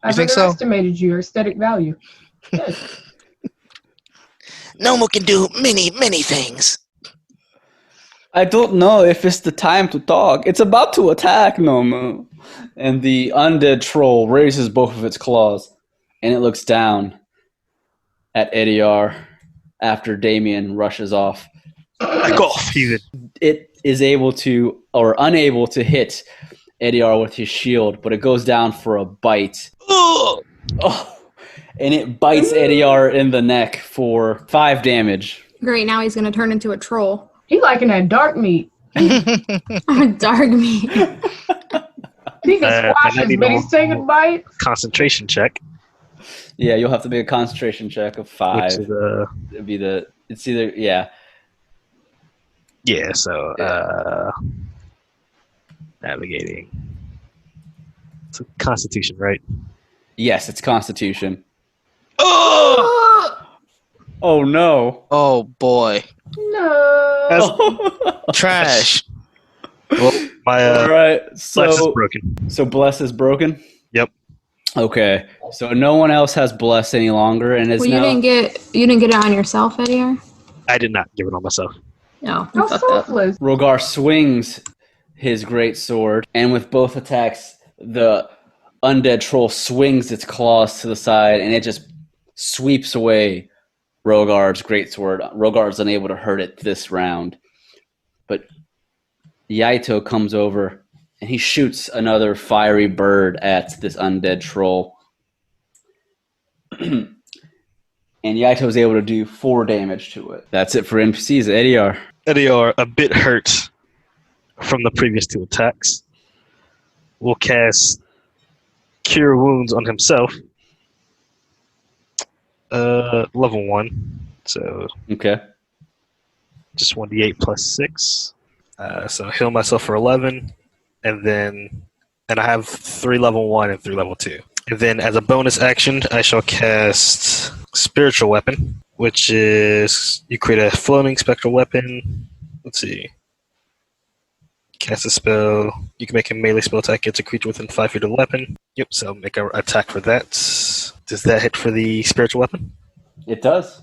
I think so? underestimated your aesthetic value. Yes. Nomu can do many, many things. I don't know if it's the time to talk. It's about to attack, Nomu. And the undead troll raises both of its claws, and it looks down at Ediar after Damien rushes off. Back off, heathen. It is able to, or unable to hit Ediar with his shield, but it goes down for a bite. Oh, and it bites Ediar in the neck for 5 damage. Great, now he's gonna turn into a troll. He liking that dark meat. Dark meat. He can squash that'd be us, but he's taking bites. Concentration check. Yeah, you'll have to make a concentration check of 5. Which is, It'd be it's either, yeah. yeah, so navigating. It's a constitution, right? Yes, it's Constitution. Oh! Oh no. Oh boy. No. Trash. Well, my All right. flesh is So broken. Bless is broken? Yep. Okay. So no one else has Bless any longer, and it's Well, now you didn't get it on yourself, Ediar? I did not give it on myself. No. How Fucked up. selfless. Rogar swings his great sword, and with both attacks, the undead troll swings its claws to the side, and it just sweeps away Rogar's greatsword. Rogar's unable to hurt it this round. But Yaeto comes over, and he shoots another fiery bird at this undead troll. And Yaeto is able to do 4 damage to it. That's it for NPCs. Ediar. Ediar, a bit hurt from the previous 2 attacks, will cast Cure Wounds on himself. Level 1. So Okay. just 1d8 plus 6. So heal myself for 11. And I have 3 level 1 and 3 level 2. And then as a bonus action, I shall cast Spiritual Weapon, which is you create a floating spectral weapon. Let's see. Cast a spell. You can make a melee spell attack against a creature within 5 feet of the weapon. Yep, so make an attack for that. Does that hit for the spiritual weapon? It does.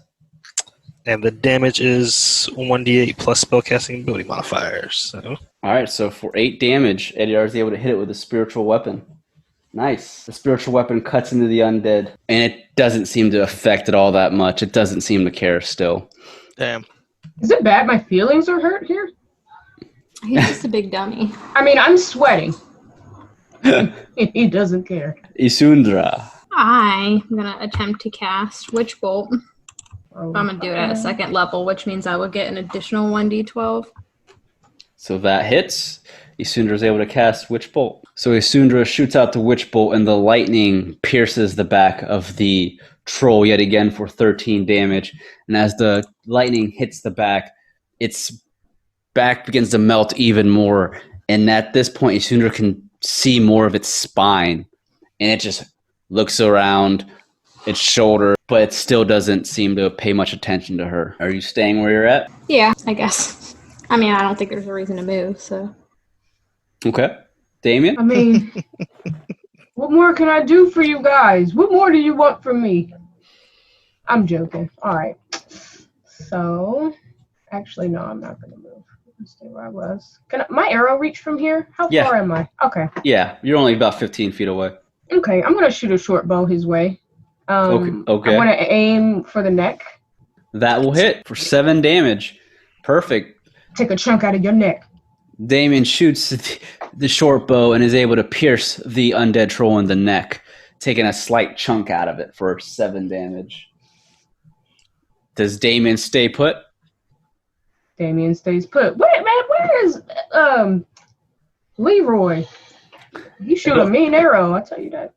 And the damage is 1d8 plus spellcasting ability modifiers. So All right, so for 8 damage, Ediar is able to hit it with a spiritual weapon. Nice. The spiritual weapon cuts into the undead, and it doesn't seem to affect it all that much. It doesn't seem to care still. Damn. Is it bad my feelings are hurt here? He's just a big dummy. I mean, I'm sweating. He doesn't care. Isundra. I'm gonna attempt to cast Witch Bolt. Oh, I'm gonna do it at a 2nd level, which means I will get an additional 1d12. So that hits. Isundra is able to cast Witch Bolt. So Isundra shoots out the Witch Bolt, and the lightning pierces the back of the troll yet again for 13 damage. And as the lightning hits the back, its back begins to melt even more. And at this point, Isundra can see more of its spine. And it just looks around its shoulder, but it still doesn't seem to pay much attention to her. Are you staying where you're at? Yeah, I guess. I mean, I don't think there's a reason to move, so. Okay. Damien? I mean, what more can I do for you guys? What more do you want from me? I'm joking. All right. So, actually, no, I'm not going to move. Let's stay where I was. Can my arrow reach from here? How Yeah. far am I? Okay. Yeah, you're only about 15 feet away. Okay, I'm going to shoot a short bow his way. Okay. I want to aim for the neck. That will hit for 7 damage. Perfect. Take a chunk out of your neck. Damien shoots the short bow and is able to pierce the undead troll in the neck, taking a slight chunk out of it for 7 damage. Does Damien stay put? Damien stays put. Wait, man, where is Leroy? You shoot a mean arrow, I'll tell you that.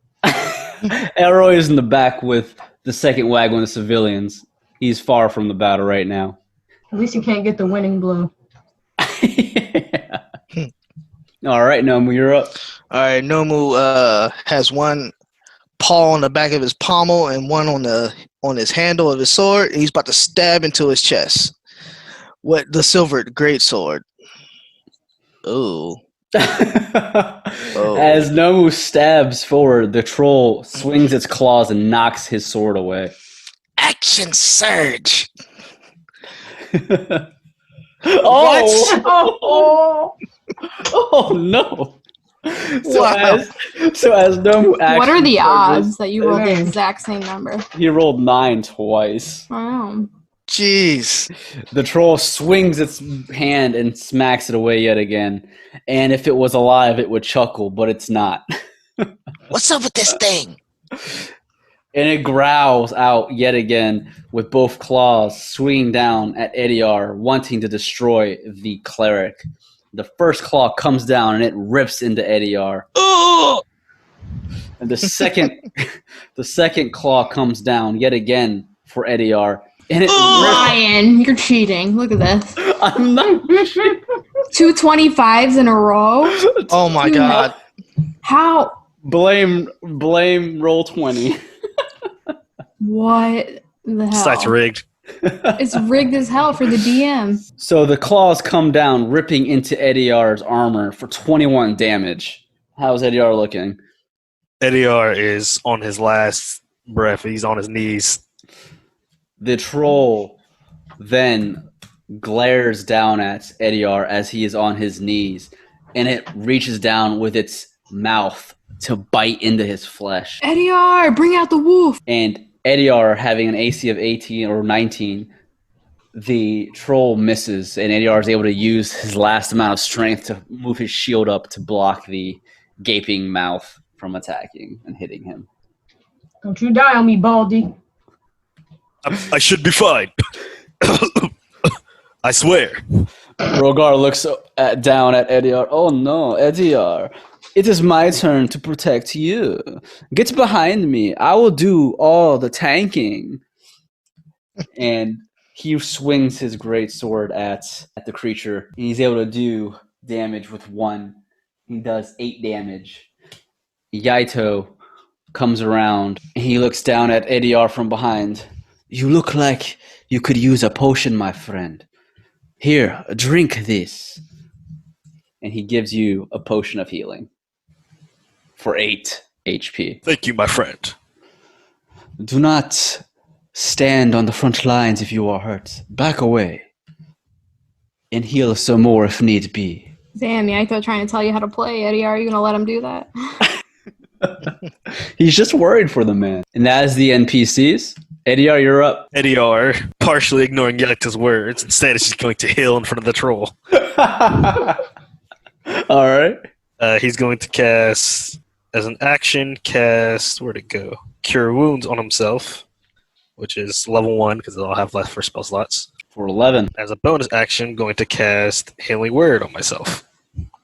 Elroy is in the back with the second wagon of the civilians. He's far from the battle right now. At least you can't get the winning blow. Yeah. All right, Nomu, you're up. All right, Nomu has one paw on the back of his pommel and one on his handle of his sword. And he's about to stab into his chest. What the silver great sword? Ooh. As Nomu stabs forward, the troll swings its claws and knocks his sword away. Action surge. Oh! Oh no! So Wow. as Nomu actually What are the surges, odds that you rolled the Man. exact same number? He rolled 9 twice. Wow. Jeez. The troll swings its hand and smacks it away yet again. And if it was alive, it would chuckle, but it's not. What's up with this thing? And it growls out yet again with both claws swinging down at Ediar, wanting to destroy the cleric. The first claw comes down and it rips into Ediar. Oh! And the second claw comes down yet again for Ediar. And it rips. Ryan, you're cheating. Look at this. I'm not. 2 25s in a row? Oh my god. How? Blame roll 20. What the hell? Site's rigged. It's rigged as hell for the DM. So the claws come down, ripping into Ediar's armor for 21 damage. How's Ediar looking? Ediar is on his last breath. He's on his knees. The troll then glares down at Ediar as he is on his knees, and it reaches down with its mouth to bite into his flesh. Ediar, bring out the wolf. And Ediar, having an AC of 18 or 19, the troll misses, and Ediar is able to use his last amount of strength to move his shield up to block the gaping mouth from attacking and hitting him. Don't you die on me, Baldy. I should be fine. I swear. Rogar looks down at Ediar. Oh no, Ediar. It is my turn to protect you. Get behind me. I will do all the tanking. And he swings his great sword at the creature. And he's able to do damage with 1. He does 8 damage. Yaeto comes around. And he looks down at Ediar from behind. You look like you could use a potion, my friend. Here, drink this. And he gives you a potion of healing for 8 HP. Thank you, my friend. Do not stand on the front lines if you are hurt. Back away. And heal some more if need be. Damn, yeah, I thought trying to tell you how to play. Eddie, are you going to let him do that? He's just worried for the man. And that is the NPCs. Ediar, you're up. Ediar, partially ignoring Yaeto's words, instead is just going to heal in front of the troll. All right. He's going to cast, as an action, where'd it go? Cure Wounds on himself, which is level 1, because I'll have left for spell slots. For 11. As a bonus action, going to cast Healing Word on myself.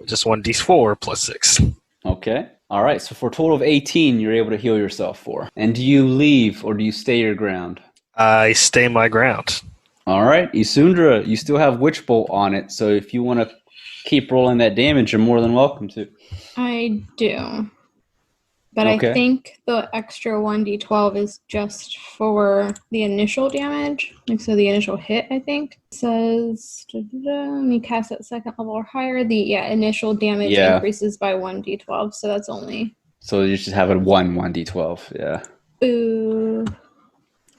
Just 1d4 plus 6. Okay. All right. So for a total of 18, you're able to heal yourself for. And do you leave or do you stay your ground? I stay my ground. All right. Isundra, you still have Witch Bolt on it. So if you want to keep rolling that damage, you're more than welcome to. I do. But Okay. I think the extra 1d12 is just for the initial damage. Like, so the initial hit, I think. It says, let me cast at second level or higher. The initial damage increases by 1d12. So that's only... So you just have a 1d12. Yeah. Boo.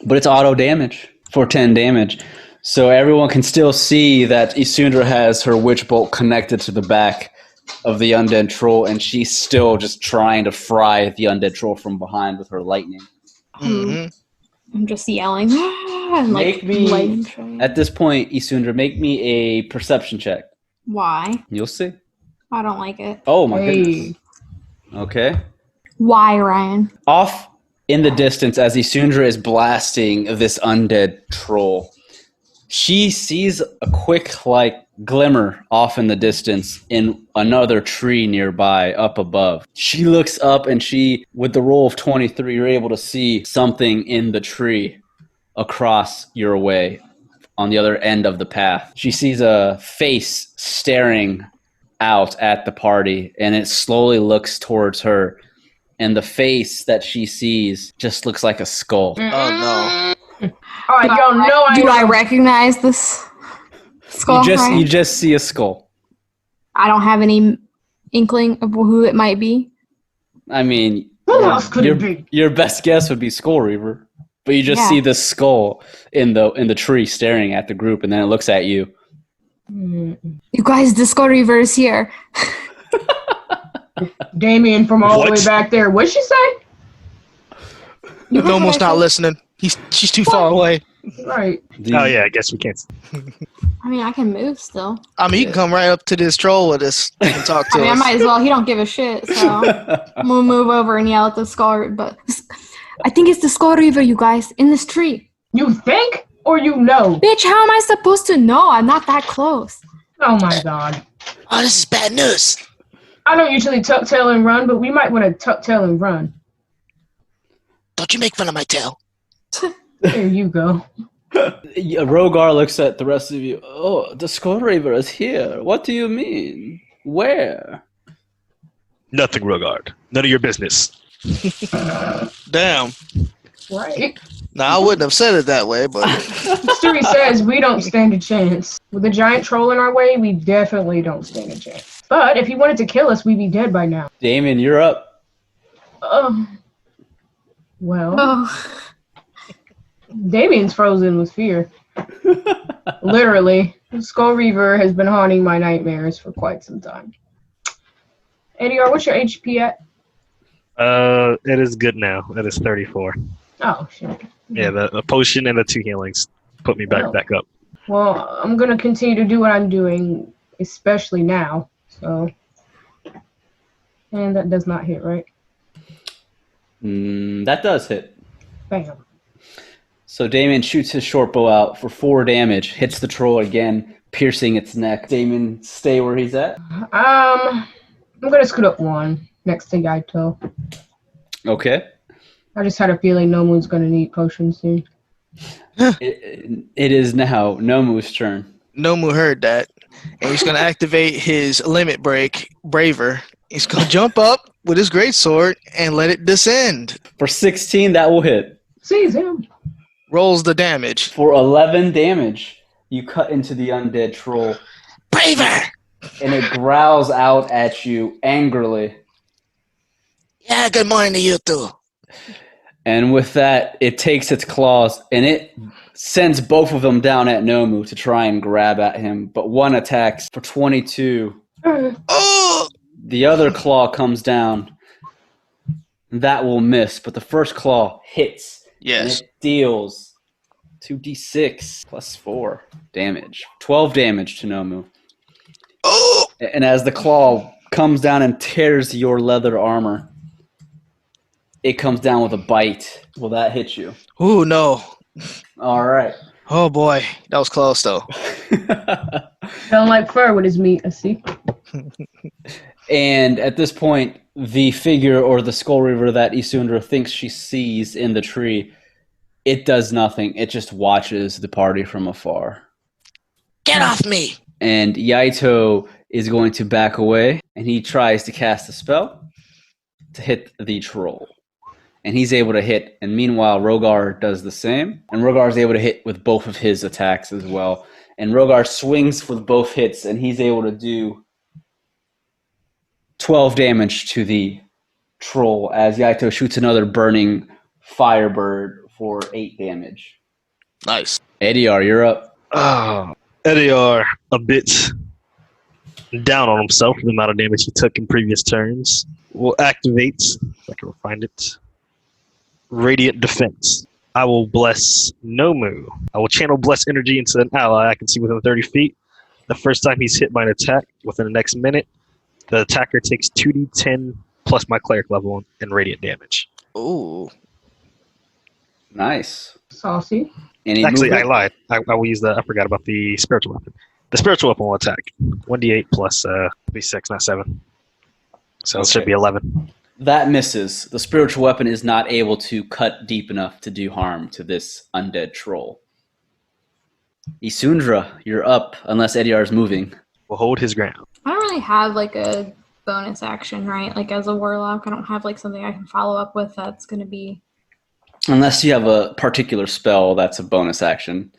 But it's auto damage for 10 damage. So everyone can still see that Isundra has her Witch Bolt connected to the back of the undead troll, and she's still just trying to fry the undead troll from behind with her lightning. Mm-hmm. I'm just yelling. "Ah," and Make like me lighting trying. at this point, Isundra, make me a perception check. Why? You'll see. I don't like it. Oh my Hey. goodness. Okay. Why, Ryan? Off in the distance, as Isundra is blasting this undead troll, she sees a quick, like, glimmer off in the distance in another tree nearby, up above. She looks up and she, with the roll of 23, you're able to see something in the tree across your way on the other end of the path. She sees a face staring out at the party, and it slowly looks towards her. And the face that she sees just looks like a skull. Oh, All right, y'all know Do I recognize this skull? You just see a skull. I don't have any inkling of who it might be. I mean, Who else could it be? your best guess would be Skull Reaver, but you just Yeah. see this skull in the tree staring at the group, and then it looks at you. You guys, the Skull Reaver is here. Damien from all the What? way back there. What'd she say? You heard Nomo's what I not said? listening. She's too far away. Right. Oh yeah, I guess we can't. I mean, I can move still. I mean, you can come right up to this troll with us and talk to I mean, I us. might as well. He don't give a shit, so I'm gonna move over and yell at the Skull. But I think it's the Skull Reaver, you guys, in this tree. You think or you know? Bitch, how am I supposed to know? I'm not that close. Oh my god. Oh, this is bad news. I don't usually tuck tail and run, but we might want to tuck tail and run. Don't you make fun of my tail. There you go. Rogar looks at the rest of you. Oh, the Skull Reaver is here. What do you mean? Where? Nothing, Rogard. None of your business. Damn. Right. Now, I wouldn't have said it that way, but History says we don't stand a chance. With a giant troll in our way, we definitely don't stand a chance. But if he wanted to kill us, we'd be dead by now. Damien, you're up. Well, Oh, Damien's frozen with fear. Literally. Skull Reaver has been haunting my nightmares for quite some time. ADR, what's your HP at? It is good now. It is 34. Oh, shit. Yeah, the potion and the 2 healings put me back Oh. up. Well, I'm going to continue to do what I'm doing, especially now. So, and that does not hit, right? That does hit. Bam. So Damien shoots his short bow out for 4 damage, hits the troll again, piercing its neck. Damien, stay where he's at. I'm going to scoot up 1 next to Yaeto. Okay. I just had a feeling Nomu's going to need potions soon. It is now Nomu's turn. Nomu heard that, and he's going to activate his limit break, Braver. He's going to jump up with his greatsword and let it descend. For 16, that will hit. Seize him. Rolls the damage. For 11 damage, you cut into the undead troll, Braver! and it growls out at you angrily. Yeah, good morning to you too. And with that, it takes its claws, and it sends both of them down at Nomu to try and grab at him. But one attacks for 22. Oh! The other claw comes down. That will miss, but the first claw hits. Yes. And it deals 2d6 plus 4 damage. 12 damage to Nomu. Oh! And as the claw comes down and tears your leather armor, it comes down with a bite. Will that hit you? Ooh, no. All right. Oh, boy. That was close, though. Don't like fur with his meat, I see. And at this point, the figure or the Skull Reaver that Isundra thinks she sees in the tree, it does nothing. It just watches the party from afar. Get off me! And Yaeto is going to back away, and he tries to cast a spell to hit the troll. And he's able to hit, and meanwhile, Rogar does the same. And Rogar is able to hit with both of his attacks as well. And Rogar swings with both hits, and he's able to do 12 damage to the troll as Yaeto shoots another burning firebird for 8 damage. Nice. Ediar, you're up. Ediar, a bit down on himself for the amount of damage he took in previous turns. Will activate, if I can find it, Radiant Defense. I will bless Nomu. I will channel bless energy into an ally I can see within 30 feet. The first time he's hit by an attack within the next minute, the attacker takes 2d10 plus my cleric level and radiant damage. Ooh. Nice. Saucy. Any Actually, movement? I lied. I will use I forgot about the spiritual weapon. The spiritual weapon will attack. 1d8 plus b6, not 7. So it should be 11. That misses. The spiritual weapon is not able to cut deep enough to do harm to this undead troll. Isundra, you're up, unless Ediar is moving. Will hold his ground. I don't really have like a bonus action, right? Like as a warlock, I don't have like something I can follow up with that's going to be. Unless you have a particular spell that's a bonus action.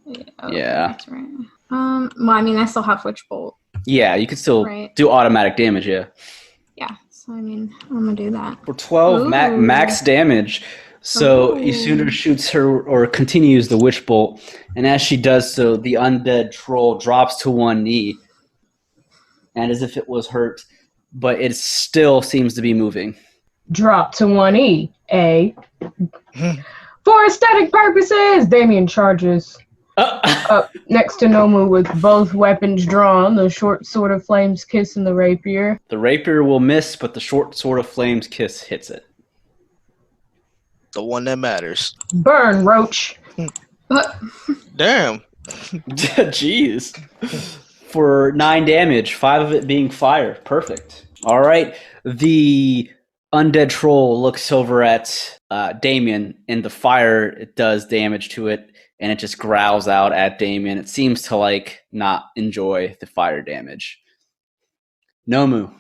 Yeah. That's right. Well, I mean, I still have Witch Bolt. Yeah, you could still do automatic damage, yeah. Yeah, so I mean, I'm going to do that. For 12 max damage. So Isundra shoots her or continues the Witch Bolt, and as she does so, the undead troll drops to one knee, and as if it was hurt, but it still seems to be moving. Drop to 1E. For aesthetic purposes, Damien charges up next to Nomu with both weapons drawn, the short sword of flames kiss and the rapier. The rapier will miss, but the short sword of flames kiss hits it. The one that matters. Burn, roach. Damn. Jeez. For 9 damage, 5 of it being fire. Perfect. All right. The undead troll looks over at Damien, and the fire, it does damage to it, and it just growls out at Damien. It seems to like not enjoy the fire damage. Nomu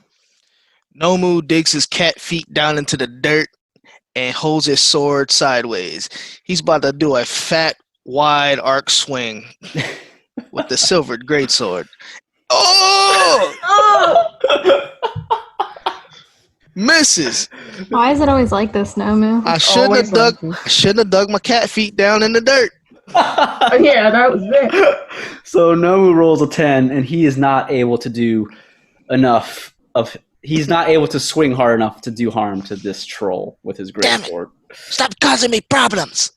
digs his cat feet down into the dirt and holds his sword sideways. He's about to do a fat, wide arc swing with the silvered greatsword. Oh! Misses. Why is it always like this, Nomu? I shouldn't have dug my cat feet down in the dirt. Yeah, that was it. So Nomu rolls a 10, and he is not able to do enough of. He's not able to swing hard enough to do harm to this troll with his greatsword. Stop causing me problems.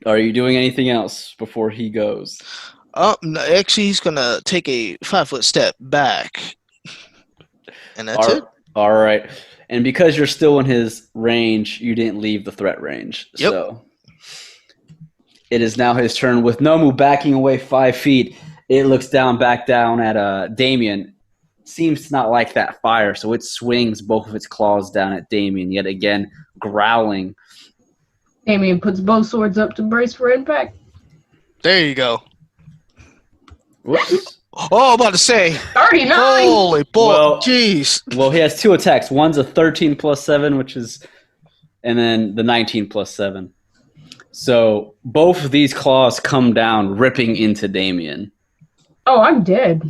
Are you doing anything else before he goes? No, actually, he's gonna take a 5-foot step back, and that's it. All right. And because you're still in his range, you didn't leave the threat range. Yep. So it is now his turn. With Nomu backing away 5 feet, it looks back down at Damien. Seems to not like that fire, so it swings both of its claws down at Damien, yet again growling. Damien puts both swords up to brace for impact. There you go. Whoops. Oh, I'm about to say. 39! Holy boy. Jeez. Well, he has 2 attacks. One's a 13 plus 7, and then the 19 plus 7. So both of these claws come down, ripping into Damien. Oh, I'm dead.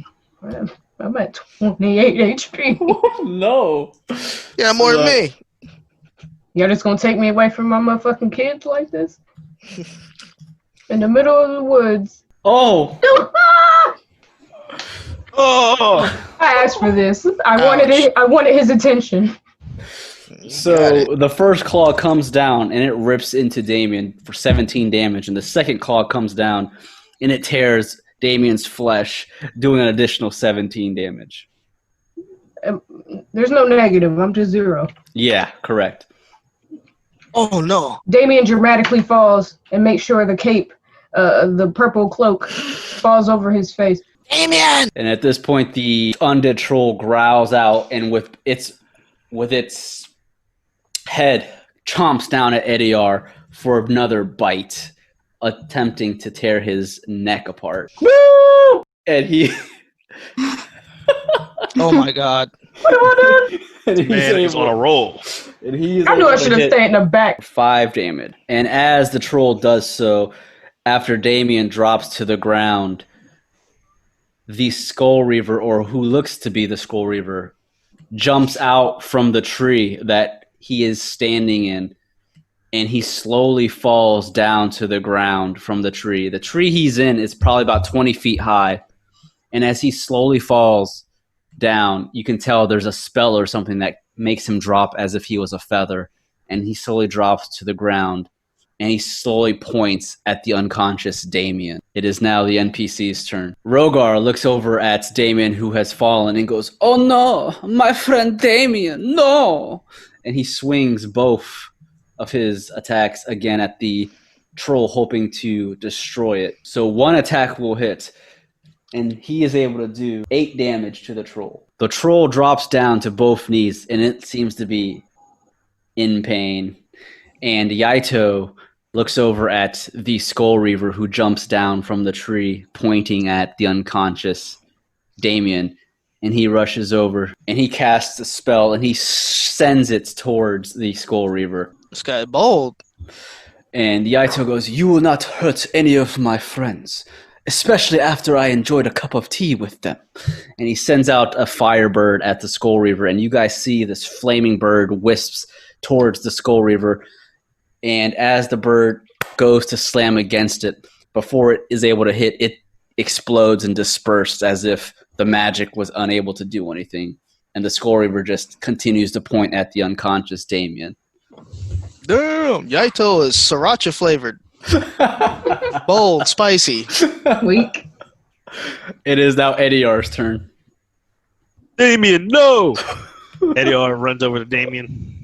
I'm at 28 HP. No. Yeah, more than me. Y'all just gonna take me away from my motherfucking kids like this? In the middle of the woods. Oh. Oh. I asked for this. I wanted his attention. So the first claw comes down and it rips into Damien for 17 damage, and the second claw comes down and it tears Damien's flesh, doing an additional 17 damage. There's no negative. I'm just 0. Yeah, correct. Oh no. Damien dramatically falls and makes sure the cape, the purple cloak, falls over his face. Damien! And at this point, the undead troll growls out, and with its head chomps down at Ediar for another bite, attempting to tear his neck apart. Woo! And he... Oh my god. What have I done? Man, he's on a roll. And he I knew I should have stayed in the back. 5 damage. And as the troll does so, after Damien drops to the ground, the Skull Reaver, or who looks to be the Skull Reaver, jumps out from the tree that he is standing in, and he slowly falls down to the ground from the tree. The tree he's in is probably about 20 feet high, and as he slowly falls down, you can tell there's a spell or something that makes him drop as if he was a feather, and he slowly drops to the ground, and he slowly points at the unconscious Damien. It is now the NPC's turn. Rogar looks over at Damien, who has fallen, and goes, "Oh no, my friend Damien, no!" And he swings both of his attacks again at the troll, hoping to destroy it. So one attack will hit, and he is able to do 8 damage to the troll. The troll drops down to both knees, and it seems to be in pain. And Yaeto looks over at the Skull Reaver, who jumps down from the tree, pointing at the unconscious Damien. And he rushes over, and he casts a spell, and he sends it towards the Skull Reaver. This guy bold. And Yaeto goes, "You will not hurt any of my friends, especially after I enjoyed a cup of tea with them." And he sends out a firebird at the Skull Reaver, and you guys see this flaming bird wisps towards the Skull Reaver. And as the bird goes to slam against it, before it is able to hit, it explodes and disperses as if the magic was unable to do anything. And the Skull Reaver just continues to point at the unconscious Damien. Damn, Yaeto is sriracha flavored. Bold, spicy. Weak. It is now Ediar's turn. Damien, no! Ediar runs over to Damien.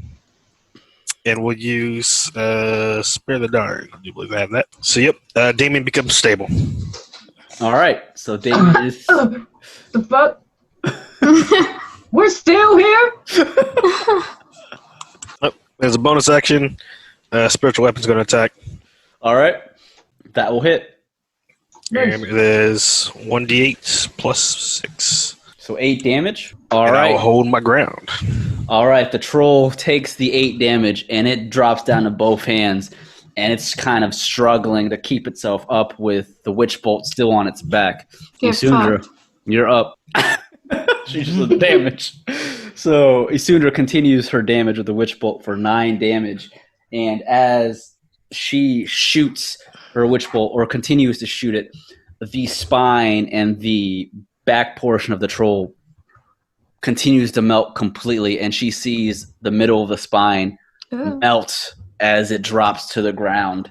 And we'll use Spare the Darn. I do believe I have that. So, yep, Damien becomes stable. All right, so Damien is... The fuck? We're still here? As a bonus action, Spiritual Weapon's going to attack. All right, that will hit. Nice. And it is 1d8 plus 6. So 8 damage. All and right. I'll hold my ground. All right, the troll takes the 8 damage, and it drops down to both hands, and it's kind of struggling to keep itself up with the witch bolt still on its back. Get Isundra, fucked. you're up. She just did damage. So Isundra continues her damage with the witch bolt for 9 damage, and as she shoots her witch bolt, or continues to shoot it, the spine and the back portion of the troll continues to melt completely, and she sees the middle of the spine Ooh. melt as it drops to the ground.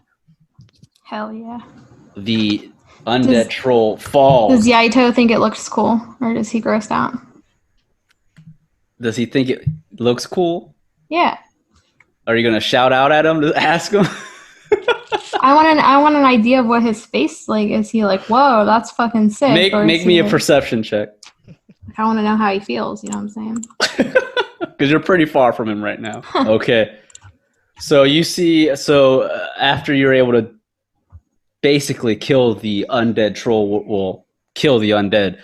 Hell yeah. The undead troll falls. Does Yaeto think it looks cool, or does he grossed out? Does he think it looks cool? Yeah. Are you going to shout out at him to ask him? I want an idea of what his face like. Is he like, whoa, that's fucking sick? Or Make is me he a like, perception check. I want to know how he feels. You know what I'm saying? Because you're pretty far from him right now. Okay. So you see, after you're able to basically kill the undead troll, well, kill the undead,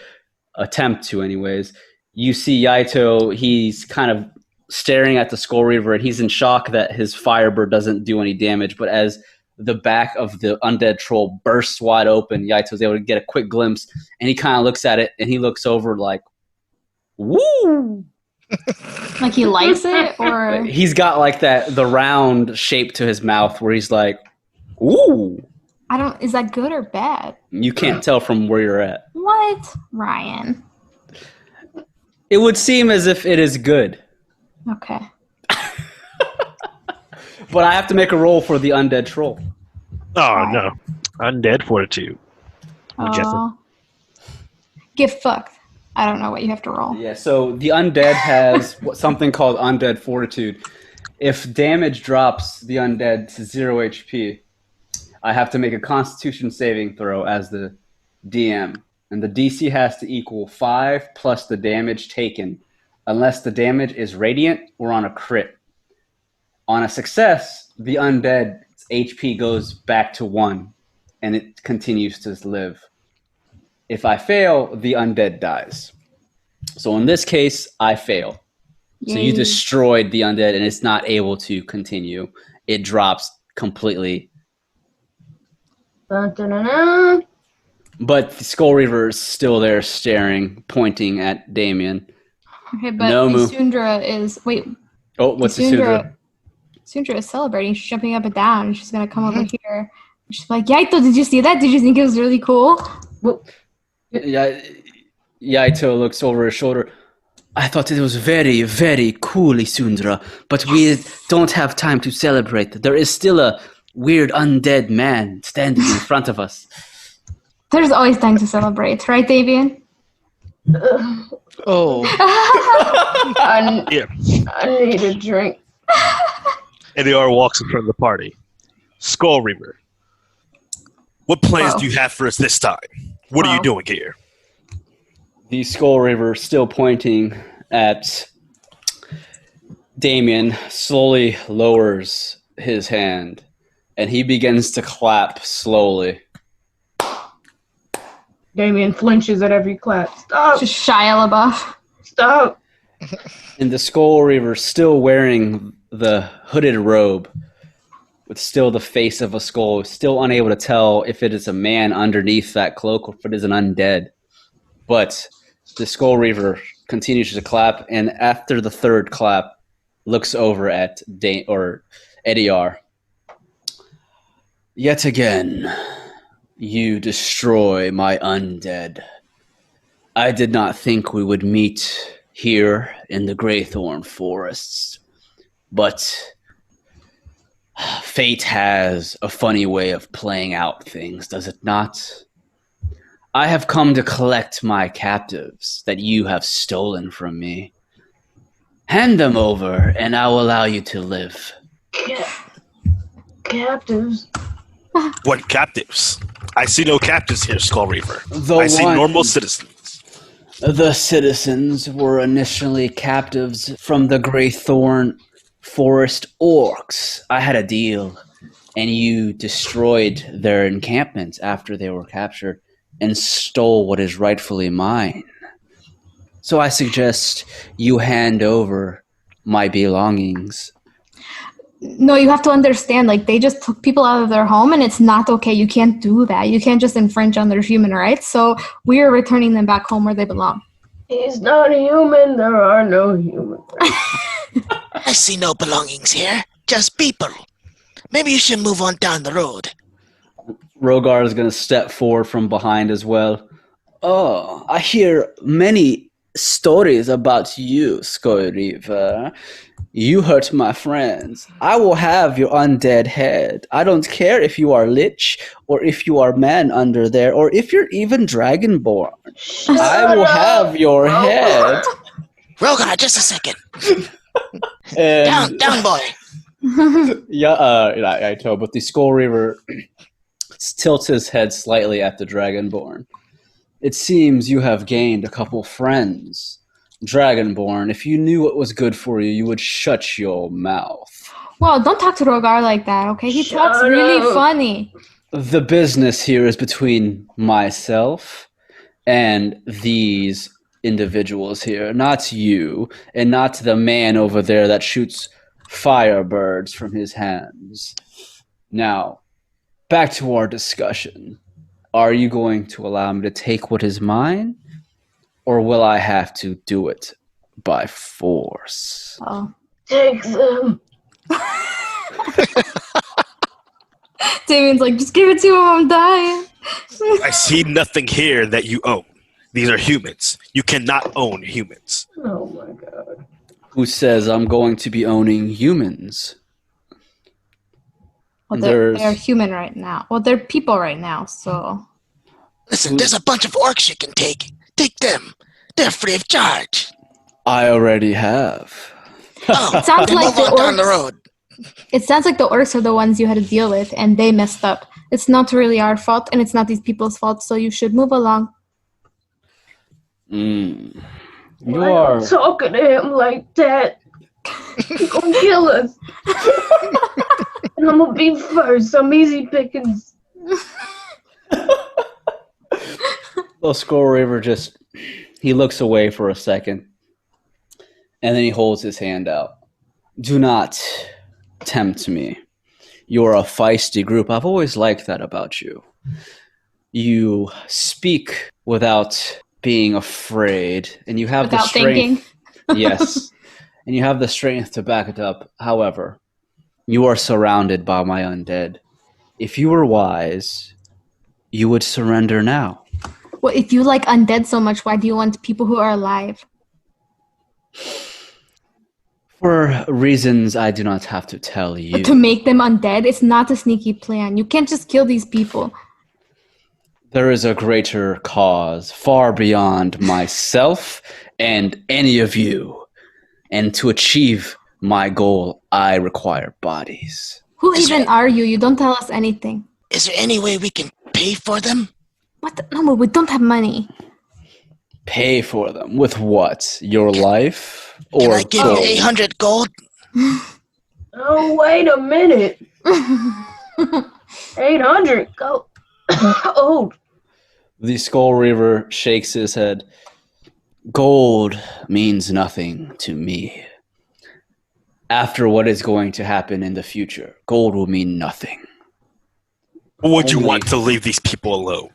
attempt to anyways, you see Yaeto, he's kind of staring at the Skull Reaver, and he's in shock that his firebird doesn't do any damage, but as the back of the undead troll bursts wide open, Yaito's able to get a quick glimpse, and he kind of looks at it, and he looks over like, woo! Like he likes it, or He's got like the round shape to his mouth where he's like, ooh! I don't. Is that good or bad? You can't tell from where you're at. What, Ryan? It would seem as if it is good. Okay. But I have to make a roll for the undead troll. Oh, no. Undead Fortitude. I'm guessing. Oh. Get fucked. I don't know what you have to roll. Yeah, so the undead has something called undead fortitude. If damage drops the undead to 0 HP, I have to make a constitution saving throw as the DM. And the DC has to equal 5 plus the damage taken, unless the damage is radiant or on a crit. On a success, the undead's HP goes back to 1, and it continues to live. If I fail, the undead dies. So in this case, I fail. So you Yay. destroyed the undead, and it's not able to continue. It drops completely. Dun-dun-dun-dun. But the Skull Reaver is still there staring, pointing at Damien. Okay, but Nomu. Isundra is Oh, what's Isundra? Isundra is celebrating. She's jumping up and down, and she's gonna come over here. She's like, Yaito, did you see that? Did you think it was really cool? Yeah, Yaito looks over his shoulder. I thought it was very, very cool, Isundra, but we don't have time to celebrate. There is still a weird undead man standing in front of us. There's always time to celebrate, right, Davian? Oh, Yeah. I need a drink. NDR walks in front of the party. Skull Reaver, what plans Wow. do you have for us this time? What are you Wow. doing here? The Skull Reaver, still pointing at Damien, slowly lowers his hand, and he begins to clap slowly. Damien flinches at every clap. Stop! Just Shia LaBeouf. Stop! And the Skull Reaver, still wearing the hooded robe, with still the face of a skull, still unable to tell if it is a man underneath that cloak or if it is an undead. But the Skull Reaver continues to clap, and after the third clap, looks over at Ediar. Yet again, you destroy my undead. I did not think we would meet here in the Greythorn Forests, but fate has a funny way of playing out things, does it not? I have come to collect my captives that you have stolen from me. Hand them over, and I will allow you to live. Captives. What captives? I see no captives here, Skull Reaver. The I see one- normal citizens. The citizens were initially captives from the Greythorn Forest orcs. I had a deal, and you destroyed their encampment after they were captured and stole what is rightfully mine. So I suggest you hand over my belongings. No, you have to understand, like, they just took people out of their home, and it's not okay. You can't do that. You can't just infringe on their human rights. So we are returning them back home where they belong. He's not human. There are no humans. I see no belongings here. Just people. Maybe you should move on down the road. Rogar is going to step forward from behind as well. Oh, I hear many stories about you, Skoyriva. You hurt my friends. I will have your undead head. I don't care if you are lich, or if you are man under there, or if you're even dragonborn. I will have your head. Rogar, just a second. And Down, boy. I told, but the Skull Reaver tilts his head slightly at the Dragonborn. It seems you have gained a couple friends. Dragonborn, if you knew what was good for you, you would shut your mouth. Well, don't talk to Rogar like that, okay? He talks Shut really up. funny. The business here is between myself and these individuals here, not you, and not the man over there that shoots firebirds from his hands. Now, back to our discussion. Are you going to allow me to take what is mine, or will I have to do it by force? Oh. Take them. Damien's like, just give it to him, I'm dying. I see nothing here that you own. These are humans. You cannot own humans. Oh my god. Who says I'm going to be owning humans? Well, There's- they're human right now. Well, they're people right now, so. Listen, there's a bunch of orcs you can take. Take them. They're free of charge. I already have. Oh, It sounds then like move the on down the orcs. road. It sounds like the orcs are the ones you had to deal with, and they messed up. It's not really our fault, and it's not these people's fault, so you should move along. You Why are. you talking to him like that? He's gonna kill us. And I'm gonna be first. I'm easy pickings. The Skull Reaver he looks away for a second, and then he holds his hand out. Do not tempt me. You're a feisty group. I've always liked that about you. You speak without being afraid, and you have the Without strength. thinking. Yes, and you have the strength to back it up. However, you are surrounded by my undead. If you were wise, you would surrender now. Well, if you like undead so much, why do you want people who are alive? For reasons I do not have to tell you. To make them undead? It's not a sneaky plan. You can't just kill these people. There is a greater cause far beyond myself and any of you. And to achieve my goal, I require bodies. Who even are you? You don't tell us anything. Is there any way we can pay for them? What? No, we don't have money. Pay for them with what? Your life? Can Or I give gold? you 800 gold? Oh, wait a minute. 800. Go. Oh, The Skull Reaver shakes his head. Gold means nothing to me. After what is going to happen in the future, gold will mean nothing. Would you Only- want to leave these people alone?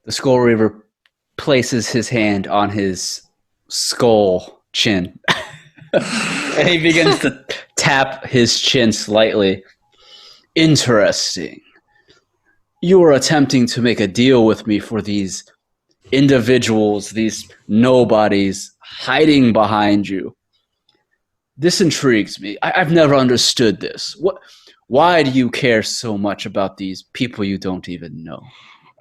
The Skull Reaver places his hand on his skull chin. And he begins to tap his chin slightly. Interesting. You are attempting to make a deal with me for these individuals, these nobodies hiding behind you. This intrigues me. I've never understood this. Why do you care so much about these people you don't even know?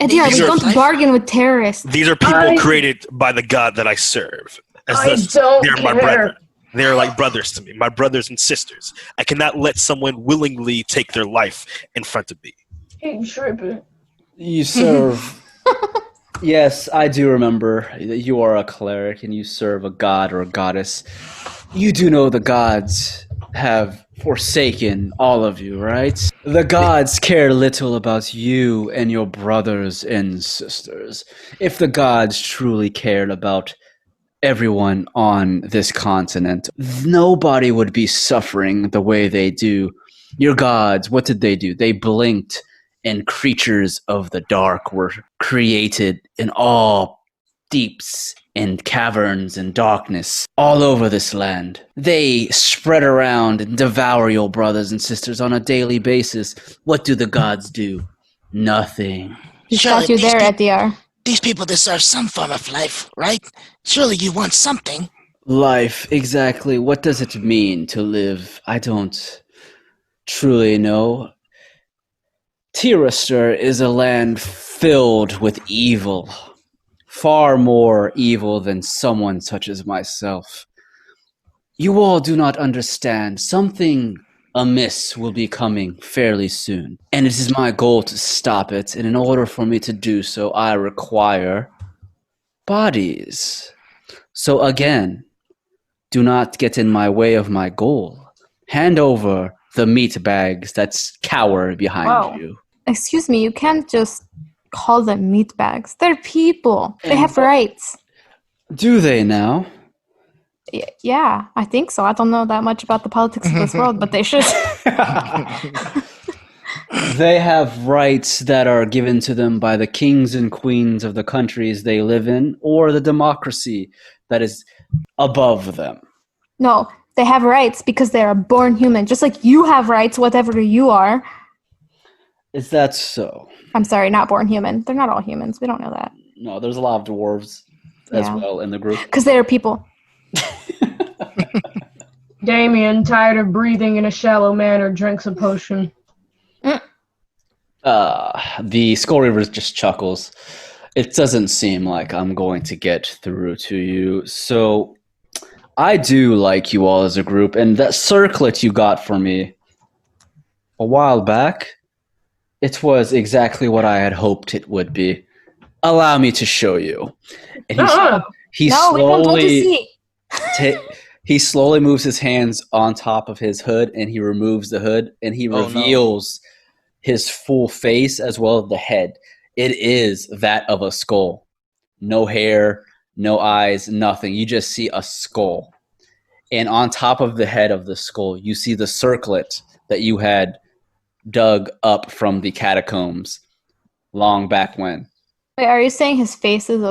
Edir, we These are don't life- bargain with terrorists. These are people I- created by the god that I serve. I don't they're my care. brethren. They're like brothers to me, my brothers and sisters. I cannot let someone willingly take their life in front of me. he tripping. You serve. Yes, I do remember that you are a cleric and you serve a god or a goddess. You do know the gods have forsaken all of you, right? The gods care little about you and your brothers and sisters. If the gods truly cared about everyone on this continent, nobody would be suffering the way they do. Your gods, what did they do? They blinked and creatures of the dark were created in all deeps and caverns and darkness all over this land. They spread around and devour your brothers and sisters on a daily basis. What do the gods do? Nothing. He's Surely got you these there, peop- Edir. These people deserve some form of life, right? Surely you want something. Life, exactly. What does it mean to live? I don't truly know. Tiraster is a land filled with evil. Far more evil than someone such as myself. You all do not understand. Something amiss will be coming fairly soon. And it is my goal to stop it. And in order for me to do so, I require bodies. So again, do not get in my way of my goal. Hand over the meat bags that cower behind Wow. you. Excuse me, you can't just call them meat bags. They're people. They have rights. Do they now? Yeah, I think so. I don't know that much about the politics of this world, but they should. They have rights that are given to them by the kings and queens of the countries they live in, or the democracy that is above them. No, they have rights because they are born human, just like you have rights, whatever you are. Is that so? I'm sorry, not born human. They're not all humans. We don't know that. No, there's a lot of dwarves as Yeah. well in the group. Because they are people. Damien, tired of breathing in a shallow manner, drinks a potion. The Skull Reaver just chuckles. It doesn't seem like I'm going to get through to you. So I do like you all as a group, and that circlet you got for me a while back, it was exactly what I had hoped it would be. Allow me to show you. And he No, we don't want to slowly see. he slowly moves his hands on top of his hood, and he removes the hood, and he Oh, no. reveals his full face as well as the head. It is that of a skull. No hair, no eyes, nothing. You just see a skull. And on top of the head of the skull, you see the circlet that you had dug up from the catacombs long back when. Wait, are you saying his face is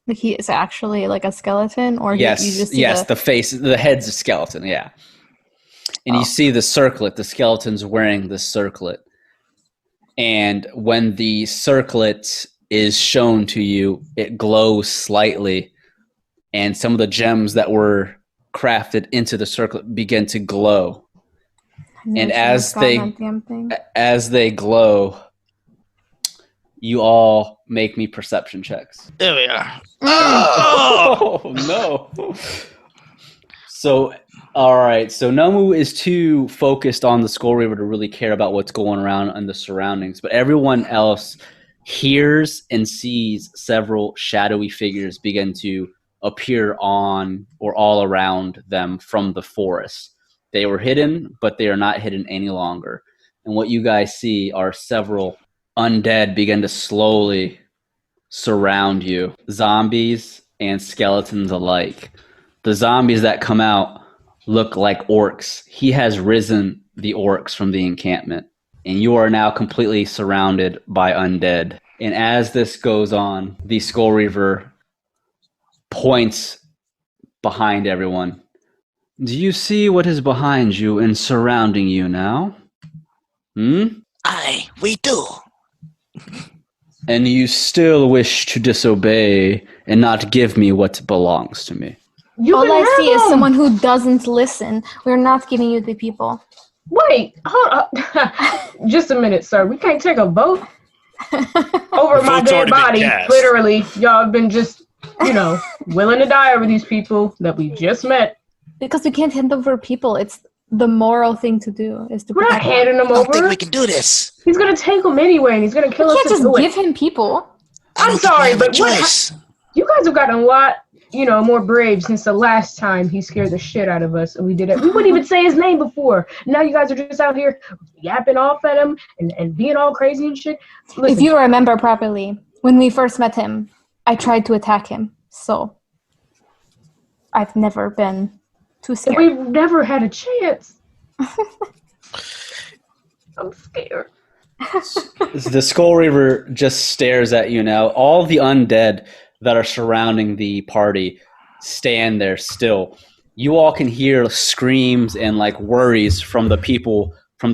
like he is actually like a skeleton, or you Yes, just see yes, the face, the head's a skeleton, yeah. And you Oh. see the circlet, the skeleton's wearing the circlet. And when the circlet is shown to you, it glows slightly and some of the gems that were crafted into the circlet begin to glow. And as they glow, you all make me perception checks. There we are. Oh no! So, all right. So Nomu is too focused on the Skull Reaver to really care about what's going around in the surroundings, but everyone else hears and sees several shadowy figures begin to appear on or all around them from the forest. They were hidden, but they are not hidden any longer. And what you guys see are several undead begin to slowly surround you, zombies and skeletons alike. The zombies that come out look like orcs. He has risen the orcs from the encampment, and you are now completely surrounded by undead. And as this goes on, the Skull Reaver points behind everyone. Do you see what is behind you and surrounding you now? Aye, we do. And you still wish to disobey and not give me what belongs to me? All I see is someone who doesn't listen. We're not giving you the people. Wait, hold up. Just a minute, sir. We can't take a vote over my dead body. Literally, y'all have been just, willing to die over these people that we just met. Because we can't hand over people. It's the moral thing to do. We're not handing them over. I don't think we can do this. He's gonna take them anyway, and he's gonna kill us. We can't just give him people. I'm sorry, but you guys have gotten a lot, more brave since the last time he scared the shit out of us, and we did it. We wouldn't even say his name before. Now you guys are just out here yapping off at him and being all crazy and shit. Listen, if you remember properly, when we first met him, I tried to attack him. So I've never been too scared. We've never had a chance. I'm scared. The Skull Reaver just stares at you now. All the undead that are surrounding the party stand there still. You all can hear screams and worries from the people from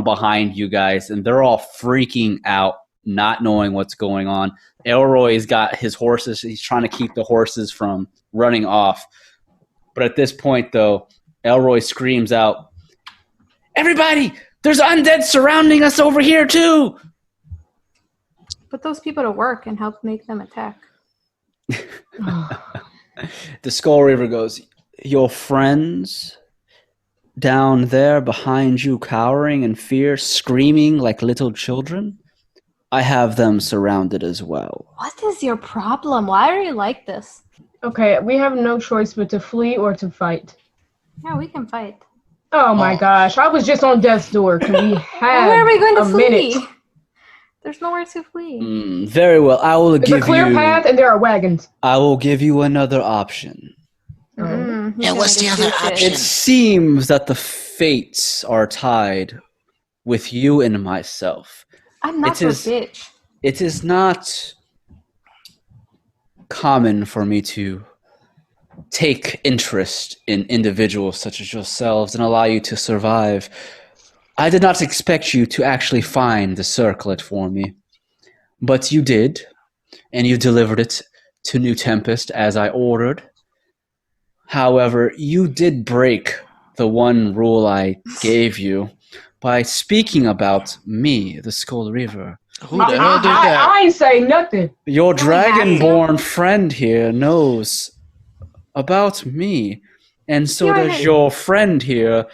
behind you guys, and they're all freaking out, not knowing what's going on. Elroy's got his horses. He's trying to keep the horses from running off. But at this point, though, Elroy screams out, "Everybody! There's undead surrounding us over here, too!" Put those people to work and help make them attack. The Skull Reaver goes, "Your friends down there behind you, cowering in fear, screaming like little children? I have them surrounded as well." What is your problem? Why are you like this? Okay, we have no choice but to flee or to fight. Yeah, we can fight. Oh my gosh, I was just on death's door. Can we have Where are we going to flee? Minute? There's nowhere to flee. Very well, I will give you... It's a clear path and there are wagons. I will give you another option. Yeah, what's the other option? It seems that the fates are tied with you and myself. I'm not your bitch. It is not common for me to take interest in individuals such as yourselves and allow you to survive. I did not expect you to actually find the circlet for me, but you did, and you delivered it to New Tempest as I ordered. However, you did break the one rule I gave you by speaking about me, the Skull Reaver. Who the hell did that? I ain't say nothing. Your dragonborn friend here knows about me, and so does your friend here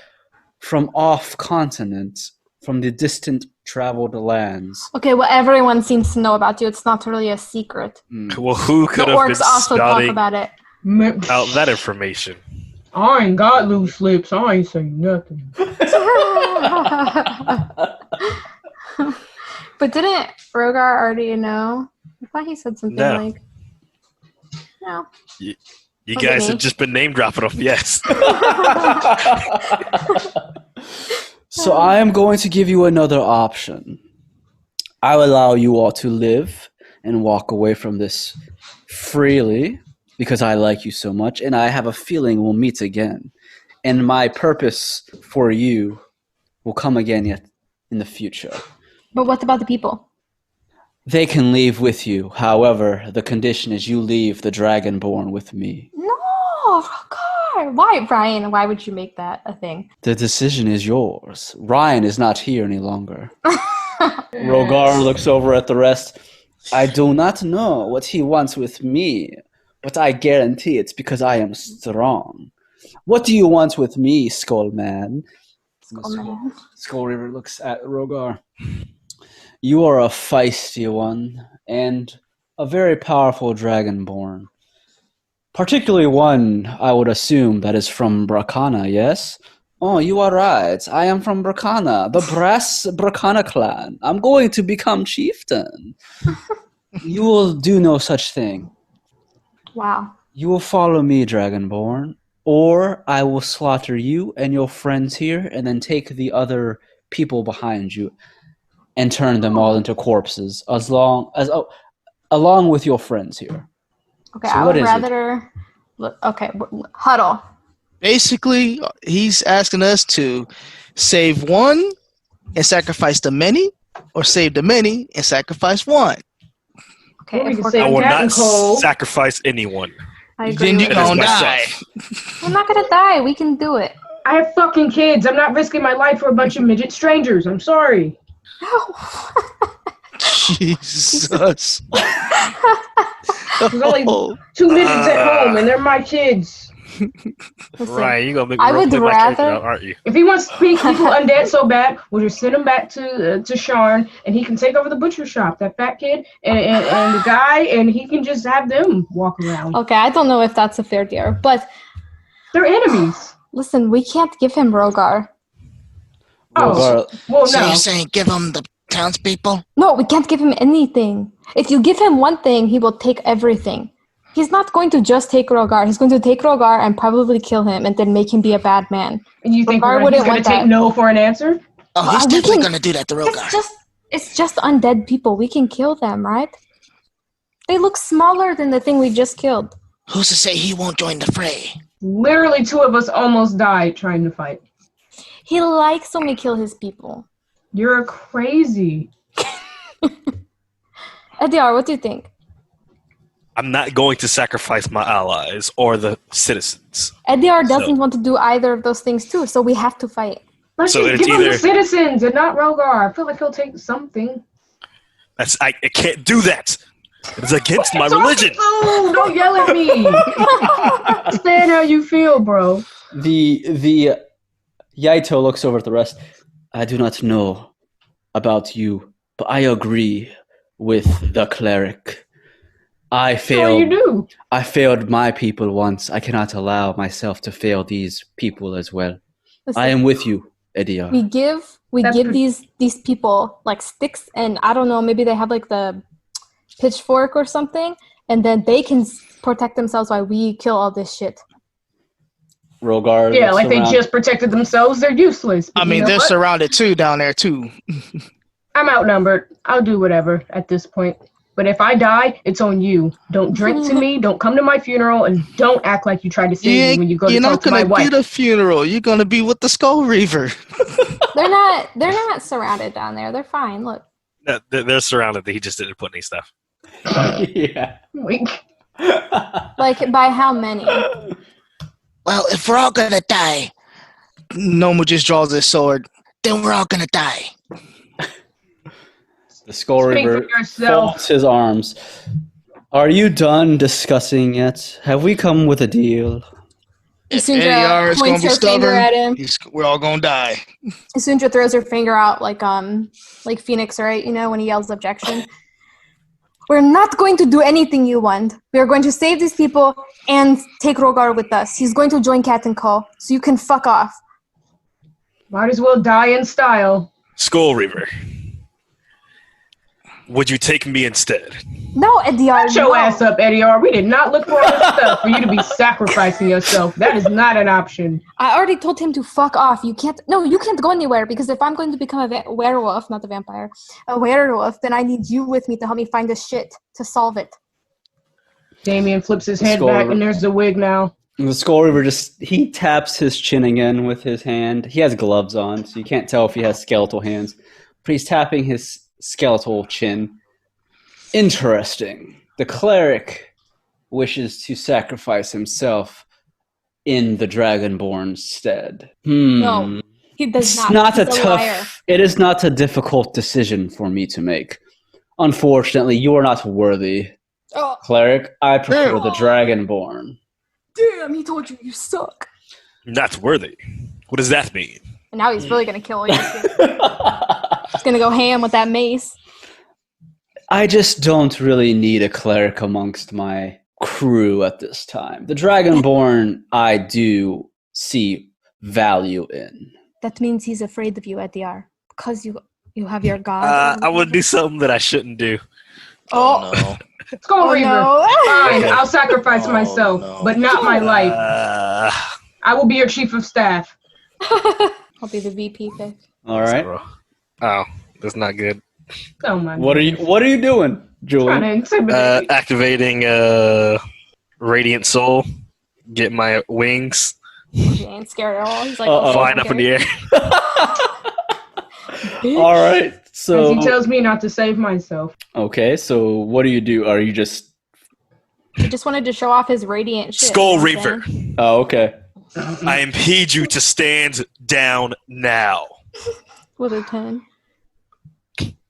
from off-continent, from the distant traveled lands. Okay, well, everyone seems to know about you. It's not really a secret. Well, who could the have orcs been also talk spouting about it. out that information? I ain't got loose lips. I ain't saying nothing. But didn't Rogar already know? I thought he said something like, no. You guys have just been name dropping them, yes. So I am going to give you another option. I will allow you all to live and walk away from this freely because I like you so much, and I have a feeling we'll meet again. And my purpose for you will come again yet in the future. But what about the people? They can leave with you. However, the condition is you leave the Dragonborn with me. No, God. Why, Ryan? Why would you make that a thing? The decision is yours. Ryan is not here any longer. Rogar looks over at the rest. I do not know what he wants with me, but I guarantee it's because I am strong. What do you want with me, Skullman? Skull River looks at Rogar. You are a feisty one, and a very powerful Dragonborn. Particularly one, I would assume, that is from Brakana, yes? Oh, you are right. I am from Brakana, the Brass Brakana clan. I'm going to become chieftain. You will do no such thing. Wow. You will follow me, Dragonborn, or I will slaughter you and your friends here and then take the other people behind you and turn them all into corpses along with your friends here. Okay, So I what would is rather. Okay, huddle. Basically, he's asking us to save one and sacrifice the many, or save the many and sacrifice one. Okay, Or we if can we're say I gonna- will Cat not and Cole. sacrifice anyone. I agree Then with you It is gonna myself. die. We're not gonna die. We can do it. I have fucking kids. I'm not risking my life for a bunch of midget strangers. I'm sorry. Jesus. There's only 2 midgets at home, and they're my kids. Listen, Ryan, you gonna make I me would play my character rather- now, aren't you? If he wants to speak people undead so bad, we'll just send him back to Sharn, and he can take over the butcher shop. That fat kid and the guy, and he can just have them walk around. Okay, I don't know if that's a fair deal, but They're enemies. listen, we can't give him Rogar. Oh, well, So no. you're saying give them the townspeople? No, we can't give him anything. If you give him one thing, he will take everything. He's not going to just take Rogar. He's going to take Rogar and probably kill him and then make him be a bad man. And you think Rogar he's wouldn't going to want take that. no for an answer? Oh, he's we definitely can- going to do that to Rogar. It's just undead people. We can kill them, right? They look smaller than the thing we just killed. Who's to say he won't join the fray? Literally 2 of us almost died trying to fight. He likes when we kill his people. You're crazy. Ediar, what do you think? I'm not going to sacrifice my allies or the citizens. Ediar doesn't So- want to do either of those things too, so we have to fight. Let's So just it's give him the either- citizens and not Rogar. I feel like he'll take something. I can't do that. It's against my religion. Oh, don't yell at me. Understand how you feel, bro. The Yaeto looks over at the rest. I do not know about you, but I agree with the cleric. I That's all you failed. do. I failed my people once. I cannot allow myself to fail these people as well. Listen, I am with you, Ediar. we give That's these people like sticks, and I don't know, maybe they have like the pitchfork or something, and then they can protect themselves while we kill all this shit. Rogar. Yeah, looks like they around. just protected themselves. They're useless. But I you mean, know they're what? surrounded too down there too. I'm outnumbered. I'll do whatever at this point. But if I die, it's on you. Don't drink to me. Don't come to my funeral, and don't act like you tried to save me when you go to You're talk not to my gonna wife. get a funeral. You're gonna be with the Skull Reaver. They're not surrounded down there. They're fine. Look. No, they're surrounded. He just didn't put any stuff. Yeah. Wink. Like by how many? Well, if we're all going to die, Noma just draws his sword. then we're all going to die. The Skull Speak Reaver for yourself. folds his arms. Are you done discussing yet? Have we come with a deal? If Isundra AR is gonna points be her finger stubborn, at him. we're all gonna die. Isundra throws her finger out like Phoenix, right? You know, when he yells objection. We're not going to do anything you want. We are going to save these people and take Rogar with us. He's going to join Cat and Co. So you can fuck off. Might as well die in style. Skull Reaver. Would you take me instead? No, Ediar. Shut your no. ass up, Eddie R. We did not look for all this stuff for you to be sacrificing yourself. That is not an option. I already told him to fuck off. You can't go anywhere because if I'm going to become a werewolf, not a vampire, a werewolf, then I need you with me to help me find the shit to solve it. Damien flips his head Skull back Reaver. and there's the wig now. And the Skull Reaver he taps his chin again with his hand. He has gloves on, so you can't tell if he has skeletal hands. But he's tapping his skeletal chin. Interesting. The cleric wishes to sacrifice himself in the Dragonborn's stead. No, he does It's not. not He's a liar. tough. It is not a difficult decision for me to make. Unfortunately, you are not worthy, Oh, cleric. I prefer the Dragonborn. damn, he told you suck. Not worthy. What does that mean? And now he's really going to kill you. He's going to go ham with that mace. I just don't really need a cleric amongst my crew at this time. The Dragonborn, I do see value in. That means he's afraid of you, Ediar. Because you have your god. I would do something that I shouldn't do. Oh, no. Skull Reaver. no. Fine, I'll sacrifice myself, but not my life. I will be your chief of staff. I'll be the VP pick. All right. Oh, that's not good. Oh my. What are you doing, Julian? Trying to intimidate. Activating Radiant Soul. Get my wings. He ain't scared at all. He's like, Flying up in the air. All right. So Because he tells me not to save myself. okay. So what do you do? Are you just? He just wanted to show off his radiant shit. Skull you know what Reaver. I'm saying? Oh, okay. I impede you to stand down now. With a 10.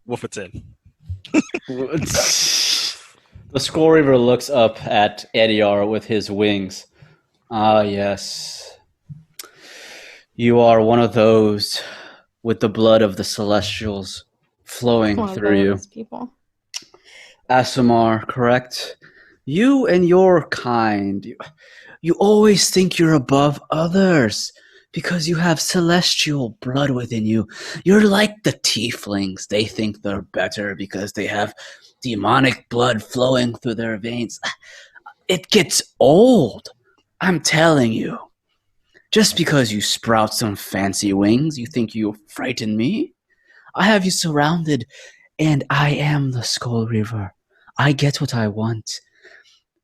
Wolf a 10. The Skull Reaver looks up at Ediar with his wings. Ah, yes. You are one of those with the blood of the Celestials flowing One of through you. those people. Asimar, correct? You and your kind, you always think you're above others because you have celestial blood within you. You're like the tieflings. They think they're better because they have demonic blood flowing through their veins. It gets old. I'm telling you. Just because you sprout some fancy wings, you think you frighten me? I have you surrounded, and I am the Skull Reaver. I get what I want.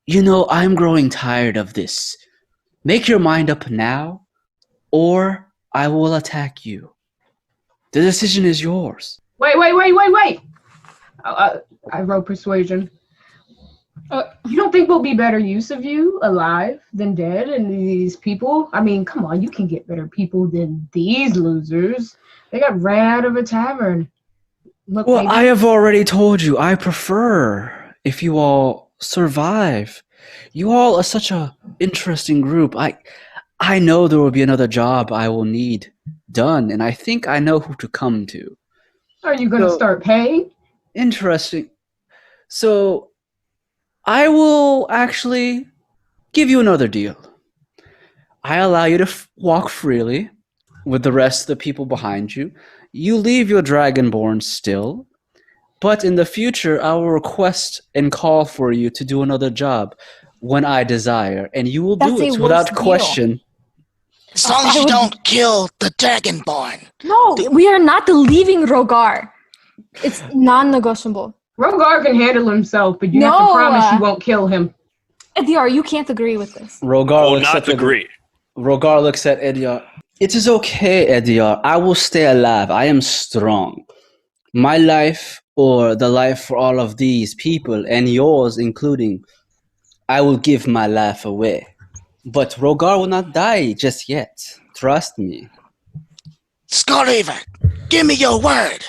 You know, I'm growing tired of this. Make your mind up now, or I will attack you. The decision is yours. Wait. I wrote persuasion. You don't think we'll be better use of you alive than dead and these people? I mean, come on, you can get better people than these losers. They got ran out of a tavern. Look, Well, maybe- I have already told you, I prefer if you all survive. You all are such a interesting group. I know there will be another job I will need done, and I think I know who to come to. Are you going to So- start paying? Interesting. So, I will actually give you another deal. I allow you to walk freely with the rest of the people behind you. You leave your Dragonborn still, but in the future, I will request and call for you to do another job when I desire, and you will do That's a it without worse deal. question. As long as you don't kill the Dragonborn. No, we are not leaving Rogar. It's non-negotiable. Rogar can handle himself, but you have No, to promise you won't kill him. Ediar, you can't agree with this. Rogar Oh, looks not at the- agree. Rogar looks at Ediar. It is okay, Ediar. I will stay alive. I am strong. My life, or the life for all of these people, and yours including, I will give my life away. But Rogar will not die just yet. Trust me. Skull Reaver, give me your word.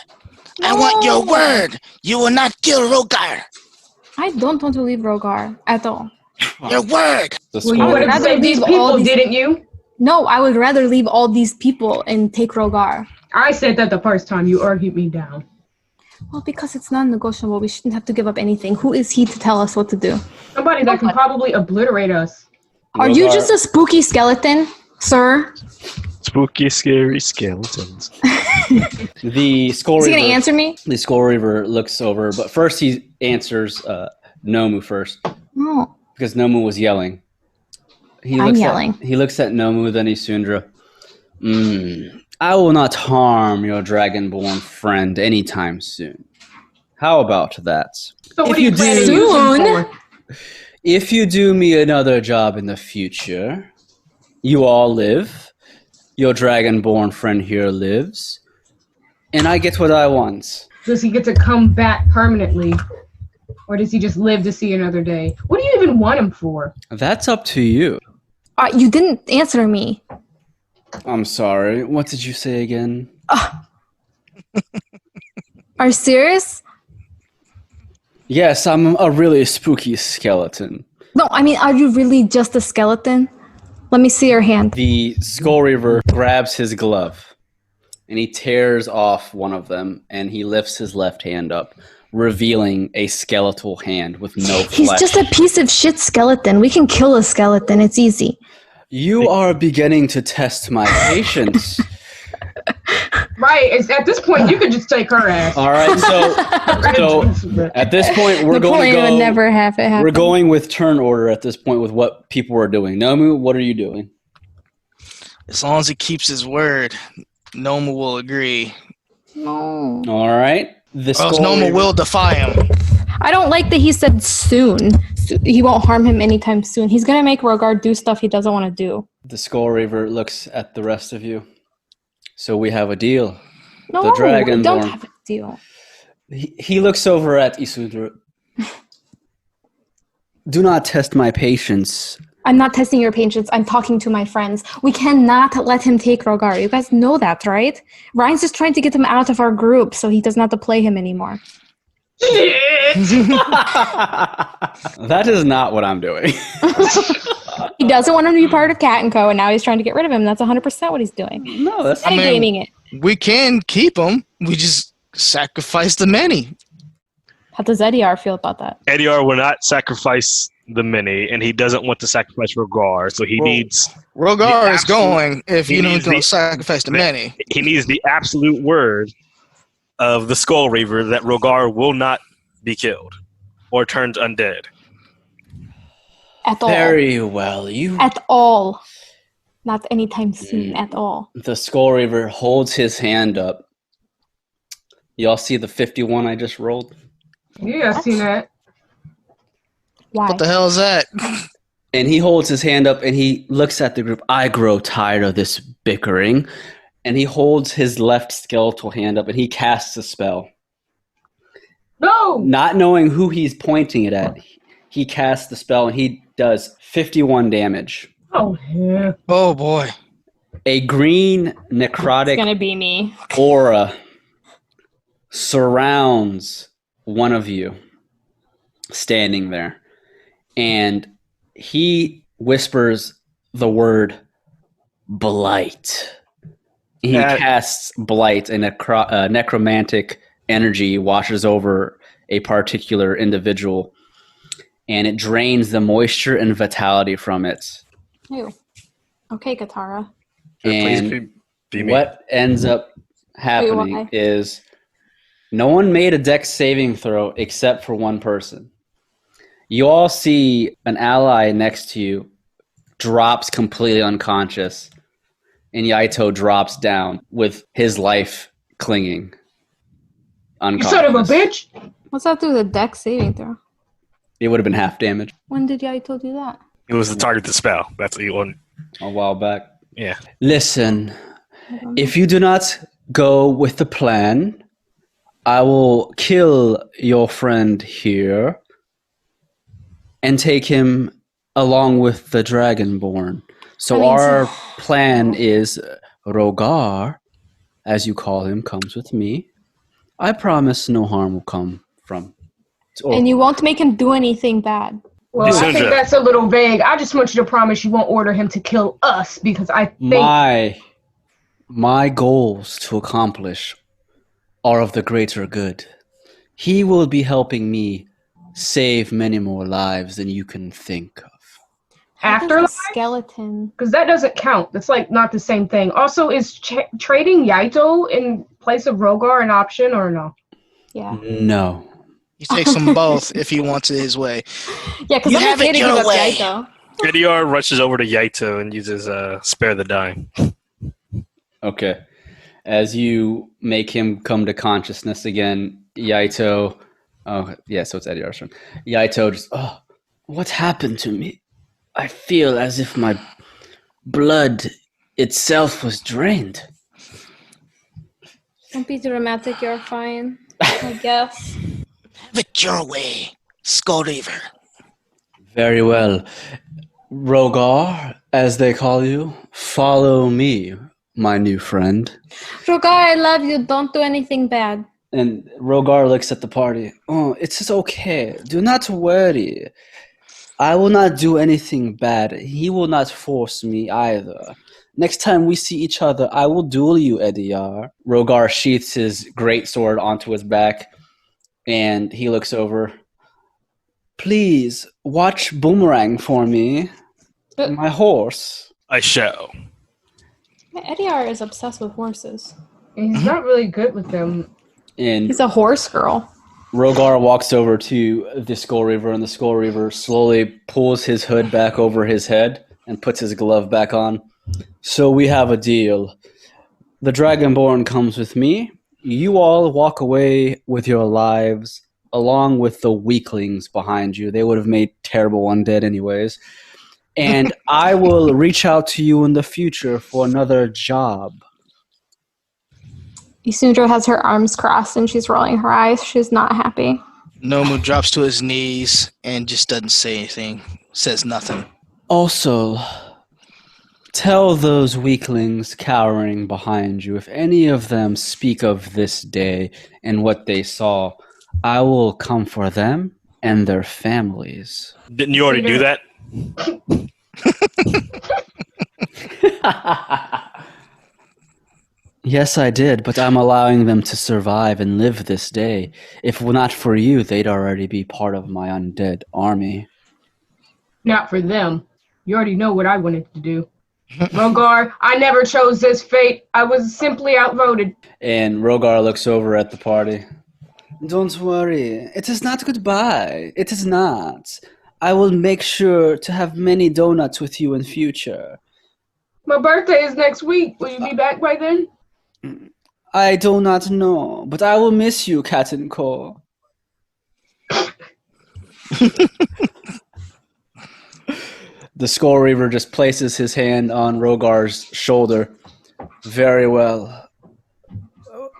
I want your word. You will not kill Rogar. I don't want to leave Rogar at all. Your word. The Well, you Skull would Reaver- have rather saved these leave people, all these- didn't you? No, I would rather leave all these people and take Rogar. I said that the first time you argued me down. Well, because it's non-negotiable, we shouldn't have to give up anything. Who is he to tell us what to do? Somebody that can probably obliterate us. Are you Rogar- just a spooky skeleton, sir? Spooky, scary skeletons. The Skull Is he Reaver. gonna answer me? The Skull Reaver looks over, but first he answers Nomu first No. because Nomu was yelling. I'm yelling. He looks at Nomu, then Isundra. I will not harm your Dragonborn friend anytime soon. How about that? So what If are you you planning do- to use Soon. him for? If you do me another job in the future, you all live. Your Dragonborn friend here lives. And I get what I want. Does he get to come back permanently? Or does he just live to see another day? What do you even want him for? That's up to you. You didn't answer me. I'm sorry. What did you say again? Are you serious? Yes, I'm a really spooky skeleton. No, I mean, are you really just a skeleton? Let me see your hand. The Skull Reaver grabs his glove and he tears off one of them and he lifts his left hand up, revealing a skeletal hand with no flesh. He's just a piece of shit skeleton. We can kill a skeleton. It's easy. You are beginning to test my patience. Right. At this point, you could just take her ass. All right, so at this point, we're going to go. Would never have it happen. We're going with turn order at this point with what people are doing. Nomu, what are you doing? As long as he keeps his word, Noma will agree. No. All right. Or else Noma will defy him. I don't like that he said soon. He won't harm him anytime soon. He's going to make Rogar do stuff he doesn't want to do. The Skull Reaver looks at the rest of you. So we have a deal. No, the Dragonborn. we don't have a deal. He looks over at Isudra. Do not test my patience. I'm not testing your patience. I'm talking to my friends. We cannot let him take Rogar. You guys know that, right? Ryan's just trying to get him out of our group so he doesn't have to play him anymore. That is not what I'm doing. He doesn't want him to be part of Cat & Co. And now he's trying to get rid of him. That's 100% what he's doing. No, that's gaming it. We can keep him. We just sacrifice the many. How does Ediar feel about that? Ediar will not sacrifice the many, and he doesn't want to sacrifice Rogar, so he needs... Rogar is going if you don't go sacrifice the many. He needs the absolute word of the Skull Reaver that Rogar will not be killed or turned undead. At all. Very well. You At all. Not anytime soon at all. The Skull Reaver holds his hand up. Y'all see the 51 I just rolled? Yeah, I seen that. Why? What the hell is that? And he holds his hand up and he looks at the group. I grow tired of this bickering. And he holds his left skeletal hand up and he casts a spell. No! Not knowing who he's pointing it at, he casts the spell and he does 51 damage. Oh, yeah. Oh, boy. A green It's necrotic gonna be me. aura surrounds one of you standing there. And he whispers the word blight. He casts blight, and necromantic energy washes over a particular individual, and it drains the moisture and vitality from it. Ew. Okay, Katara. And be me. what ends up happening why? is no one made a dex saving throw except for one person. You all see an ally next to you drops completely unconscious, and Yaeto drops down with his life clinging. You son of a bitch! What's that do to the deck saving throw? It would have been half damage When did Yaito do that? It was the target to spell. That's the one. a while back. Yeah. Listen, if you do not go with the plan, I will kill your friend here and take him along with the Dragonborn. So our plan is Rogar, as you call him, comes with me. I promise no harm will come from. And you won't make him do anything bad. Well, I think that's a little vague. I just want you to promise you won't order him to kill us, because I think my goals to accomplish are of the greater good. He will be helping me save many more lives than you can think of. afterlife skeleton, because that doesn't count. That's like not the same thing. Also, is trading Yaito in place of Rogar an option or no? Yeah. No. He takes them both if he wants it his way. Yeah, because I'm okay to give up Yaito. Ediar rushes over to Yaito and uses Spare the Dying. Okay. As you make him come to consciousness again, Yaito... Oh, yeah, so it's Ediar's turn. Yaito just... Oh, what happened to me? I feel as if my blood itself was drained. Don't be dramatic, you're fine. I guess. Have it your way. Skull Reaver. Very well. Rogar, as they call you, follow me, my new friend. Rogar, I love you. Don't do anything bad. And Rogar looks at the party. Oh, it's okay. Do not worry. I will not do anything bad. He will not force me either. Next time we see each other, I will duel you, Ediar. Rogar sheaths his greatsword onto his back, and he looks over. Please, watch Boomerang for me. My horse. I shall. Ediar is obsessed with horses. He's not really good with them. And He's a horse girl. Rogar walks over to the Skull Reaver, and the Skull Reaver slowly pulls his hood back over his head and puts his glove back on. So we have a deal. The Dragonborn comes with me. You all walk away with your lives, along with the weaklings behind you. They would have made terrible undead anyways. And I will reach out to you in the future for another job. Isundra has her arms crossed and she's rolling her eyes. She's not happy. Nomu drops to his knees and just doesn't say anything. Says nothing. Also, tell those weaklings cowering behind you, if any of them speak of this day and what they saw, I will come for them and their families. Didn't you already do that? Yes, I did, but I'm allowing them to survive and live this day. If not for you, they'd already be part of my undead army. Not for them. You already know what I wanted to do. Rogar, I never chose this fate. I was simply outvoted. And Rogar looks over at the party. Don't worry. It is not goodbye. It is not. I will make sure to have many donuts with you in future. My birthday is next week. Will you be back by then? I do not know, but I will miss you, Cat and Co. The Skull Reaver just places his hand on Rogar's shoulder. Very well.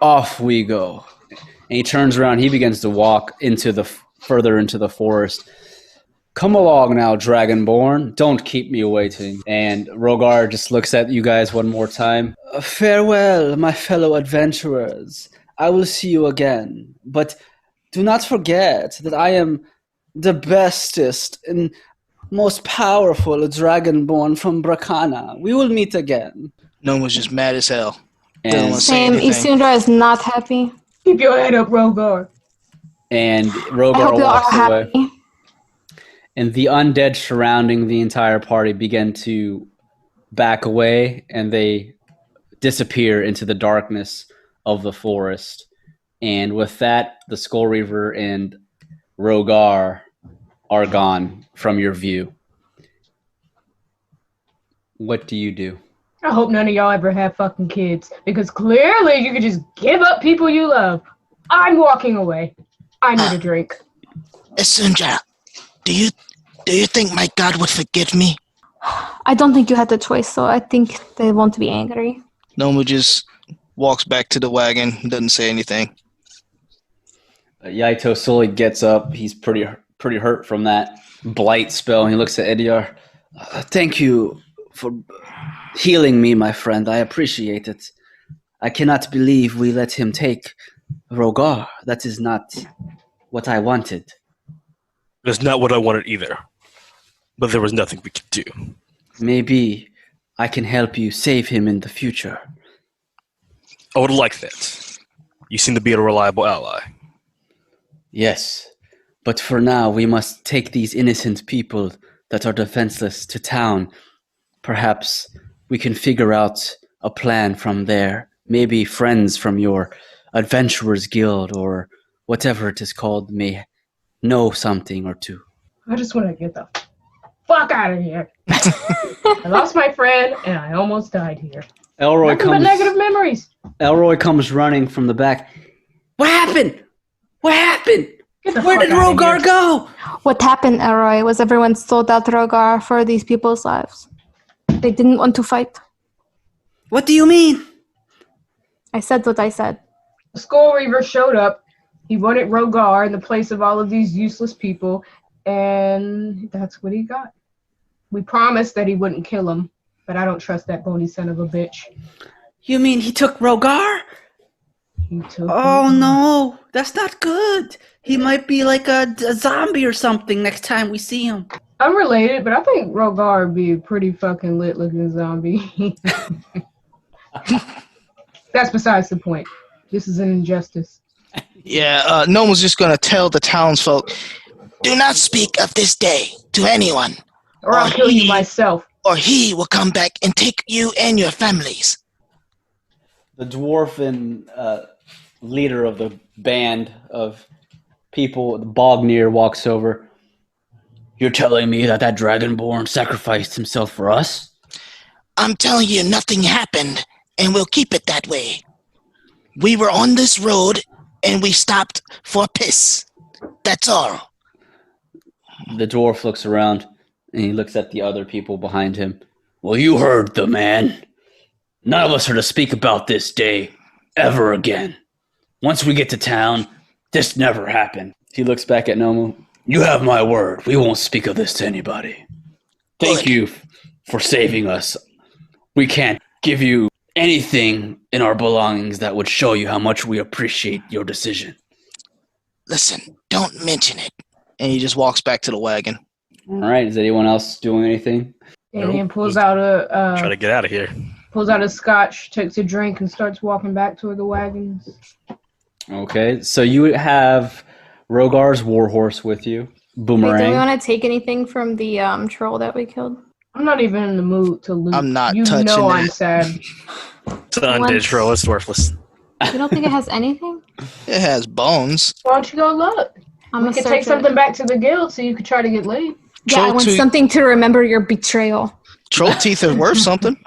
Off we go. And he turns around. He begins to walk further into the forest. Come along now, Dragonborn. Don't keep me waiting. And Rogar just looks at you guys one more time. Farewell, my fellow adventurers. I will see you again. But do not forget that I am the bestest and most powerful Dragonborn from Bracana. We will meet again. Nomu's just mad as hell. And, Doesn't wanna say Same. anything. Isundra is not happy. Keep your head up, Rogar. and I Rogar hope you are walks away. happy. And the undead surrounding the entire party begin to back away, and they disappear into the darkness of the forest. And with that, the Skull Reaver and Rogar are gone from your view. What do you do? I hope none of y'all ever have fucking kids, because clearly you could just give up people you love. I'm walking away. I need a drink. Isundra, do you think my god would forgive me? I don't think you had the choice, so I think they won't be angry. Nomu just walks back to the wagon, doesn't say anything. Yaeto slowly gets up. He's pretty hurt from that blight spell. He looks at Ediar. Thank you for healing me, my friend. I appreciate it. I cannot believe we let him take Rogar. That is not what I wanted. That's not what I wanted either. But there was nothing we could do. Maybe I can help you save him in the future. I would like that. You seem to be a reliable ally. Yes, but for now we must take these innocent people that are defenseless to town. Perhaps we can figure out a plan from there. Maybe friends from your adventurers guild or whatever it is called may know something or two. I just want to get the fuck out of here. I lost my friend, and I almost died here. Elroy Nothing but negative memories. Elroy comes running from the back. What happened? What happened? Get the Where fuck did out of Rogar here. go? What happened, Elroy, was everyone sold out Rogar for these people's lives. They didn't want to fight. What do you mean? I said what I said. The Skull Reaver showed up, He wanted Rogar in the place of all of these useless people, and that's what he got. We promised that he wouldn't kill him, but I don't trust that bony son of a bitch. You mean he took Rogar? He took Oh Rogar. no, that's not good. He might be like a zombie or something next time we see him. Unrelated, but I think Rogar would be a pretty fucking lit looking zombie. That's besides the point. This is an injustice. Yeah, Gnome was just gonna tell the townsfolk, Do not speak of this day to anyone, Or I'll kill you myself. or he will come back and take you and your families. The dwarven leader of the band of people, the Bognir, walks over. You're telling me that Dragonborn sacrificed himself for us? I'm telling you, nothing happened, and we'll keep it that way. We were on this road, and we stopped for piss. That's all. The dwarf looks around, and he looks at the other people behind him. Well, you heard the man. None of us are to speak about this day ever again. Once we get to town, this never happened. He looks back at Nomu. You have my word. We won't speak of this to anybody. Thank you for saving us. We can't give you anything in our belongings that would show you how much we appreciate your decision. Listen, don't mention it. and he just walks back to the wagon. All right. Is anyone else doing anything? Damien Nope. pulls out Try to get out of here. a scotch, takes a drink, and starts walking back toward the wagons. Okay. So you have Rogar's warhorse with you. Wait, Boomerang. do we want to take anything from the troll that we killed? I'm not even in the mood to loot. I'm not you touching know it. I'm sad. It's an undead troll. It's worthless. You don't think it has anything? It has bones. Why don't you go look? I'm We gonna could search take it. something back to the guild so you could try to get laid. Yeah, I Troll want tooth- something to remember your betrayal. Troll teeth are worth something.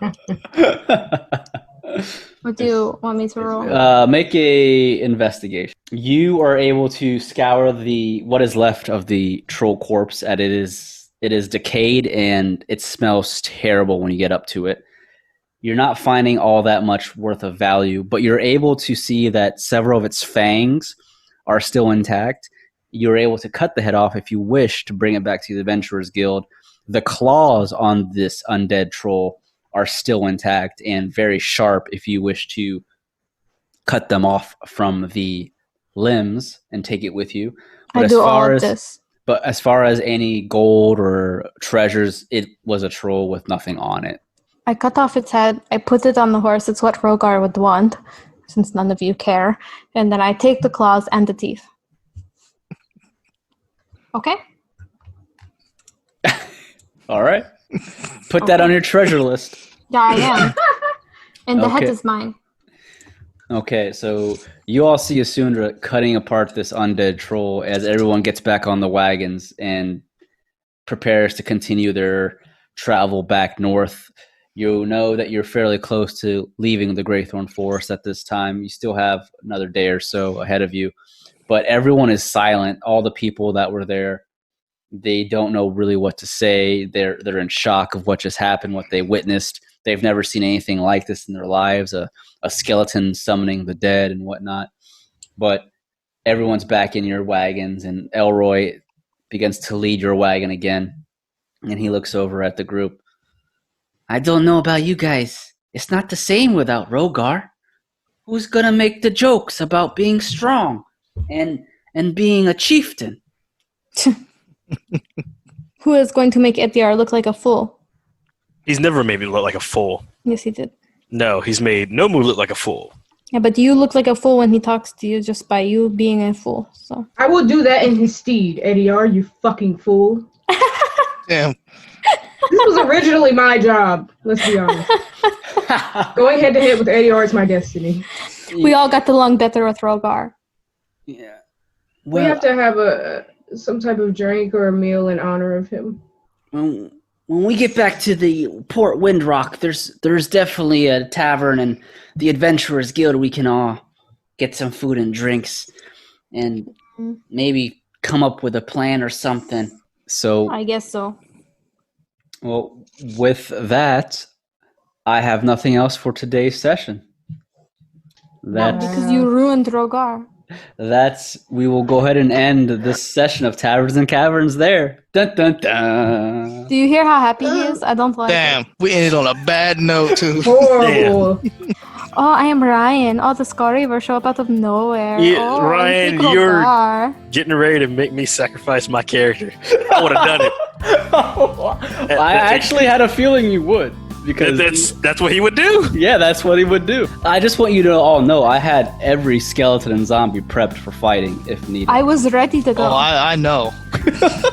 What do you want me to roll? Make a investigation. You are able to scour what is left of the troll corpse, and it is decayed and it smells terrible when you get up to it. You're not finding all that much worth of value, but you're able to see that several of its fangs are still intact. You're able to cut the head off if you wish to bring it back to the Adventurers Guild. The claws on this undead troll are still intact and very sharp if you wish to cut them off from the limbs and take it with you. I do all of this. But as far as any gold or treasures, it was a troll with nothing on it. I cut off its head. I put it on the horse. It's what Rogar would want, since none of you care. And then I take the claws and the teeth. Okay? All right. Put that on your treasure list. Yeah, I am. And the head Okay. is mine. Okay, so you all see Asundra cutting apart this undead troll as everyone gets back on the wagons and prepares to continue their travel back north. You know that you're fairly close to leaving the Greythorn Forest at this time. You still have another day or so ahead of you, but everyone is silent. All the people that were there, they don't know really what to say. They're in shock of what just happened, what they witnessed. They've never seen anything like this in their lives, a skeleton summoning the dead and whatnot. But everyone's back in your wagons, and Elroy begins to lead your wagon again. And he looks over at the group. I don't know about you guys. It's not the same without Rogar. Who's gonna make the jokes about being strong and being a chieftain? Who is going to make Ethiar look like a fool? He's never made me look like a fool. Yes, he did. No, he's made Nomu look like a fool. Yeah, but you look like a fool when he talks to you just by you being a fool. So I will do that in his steed, Ediar, you fucking fool. Damn. This was originally my job, let's be honest. Going head to head with Ediar is my destiny. we all got along better with Rogar. Yeah. We have to have some type of drink or a meal in honor of him. When we get back to the Port Windrock, there's definitely a tavern and the Adventurers Guild. We can all get some food and drinks and maybe come up with a plan or something. So, I guess so. well, with that, I have nothing else for today's session. Yeah, That because you ruined Rogar. We will go ahead and end this session of Taverns and Caverns there. Dun dun dun. Do you hear how happy he is? I don't like Damn, it. we ended on a bad note too. Horrible. Oh, I am Ryan. Oh, the Scar Reaver show up out of nowhere. Yeah, oh, Ryan, Piccolo you're- Bar. Getting ready to make me sacrifice my character. I would have done it. I actually had a feeling you would. Because That's what he would do. yeah, that's what he would do. I just want you to all know I had every skeleton and zombie prepped for fighting if needed. I was ready to go. Oh, I know.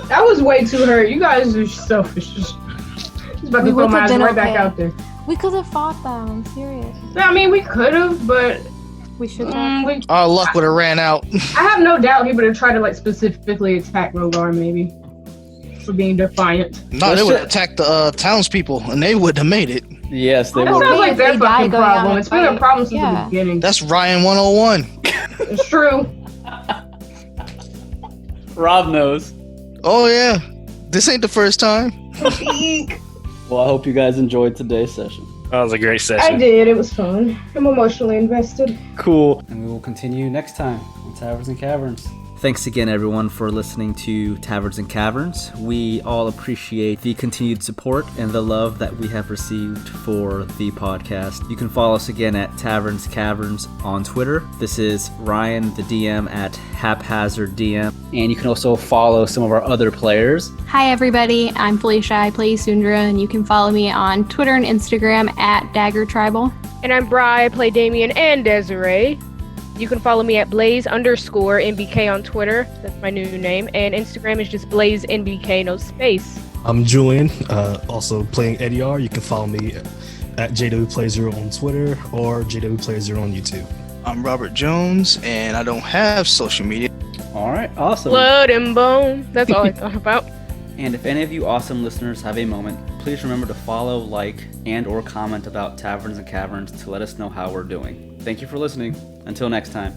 That was way too hurt. You guys are selfish. Just about We to throw would've my ass been right back okay. out there. We could have fought them. I'm serious. I mean, we could have, but We should have. Our luck would have ran out. I have no doubt he would have tried to like specifically attack Rogar, maybe for being defiant. No, they would have attacked the townspeople, and they wouldn't have made it. Yes, they That would. sounds like if their they die fucking going out problem. and It's been a fight. problem since Yeah. the beginning. That's Ryan 101. It's true. Rob knows. Oh yeah, this ain't the first time. Well, I hope you guys enjoyed today's session. That was a great I session. did. It was fun. I'm emotionally invested. Cool. And we will continue next time on Taverns and Caverns. Thanks again, everyone, for listening to Taverns and Caverns. We all appreciate the continued support and the love that we have received for the podcast. You can follow us again at Taverns Caverns on Twitter. This is Ryan, the DM, at Haphazard DM. And you can also follow some of our other players. Hi, everybody. I'm Felicia. I play Sundra, and you can follow me on Twitter and Instagram at Dagger Tribal. And I'm Bri. I play Damien and Desiree. You can follow me at Blaze_NBK on Twitter. That's my new name. And Instagram is just BlazeNBK, no space. I'm Julian, also playing Eddie R. You can follow me at JWPlay0 on Twitter or JWPlay0 on YouTube. I'm Robert Jones, and I don't have social media. All right, awesome. Blood and bone. That's all I thought about. And if any of you awesome listeners have a moment, please remember to follow, like, and or comment about Taverns and Caverns to let us know how we're doing. Thank you for listening. Until next time.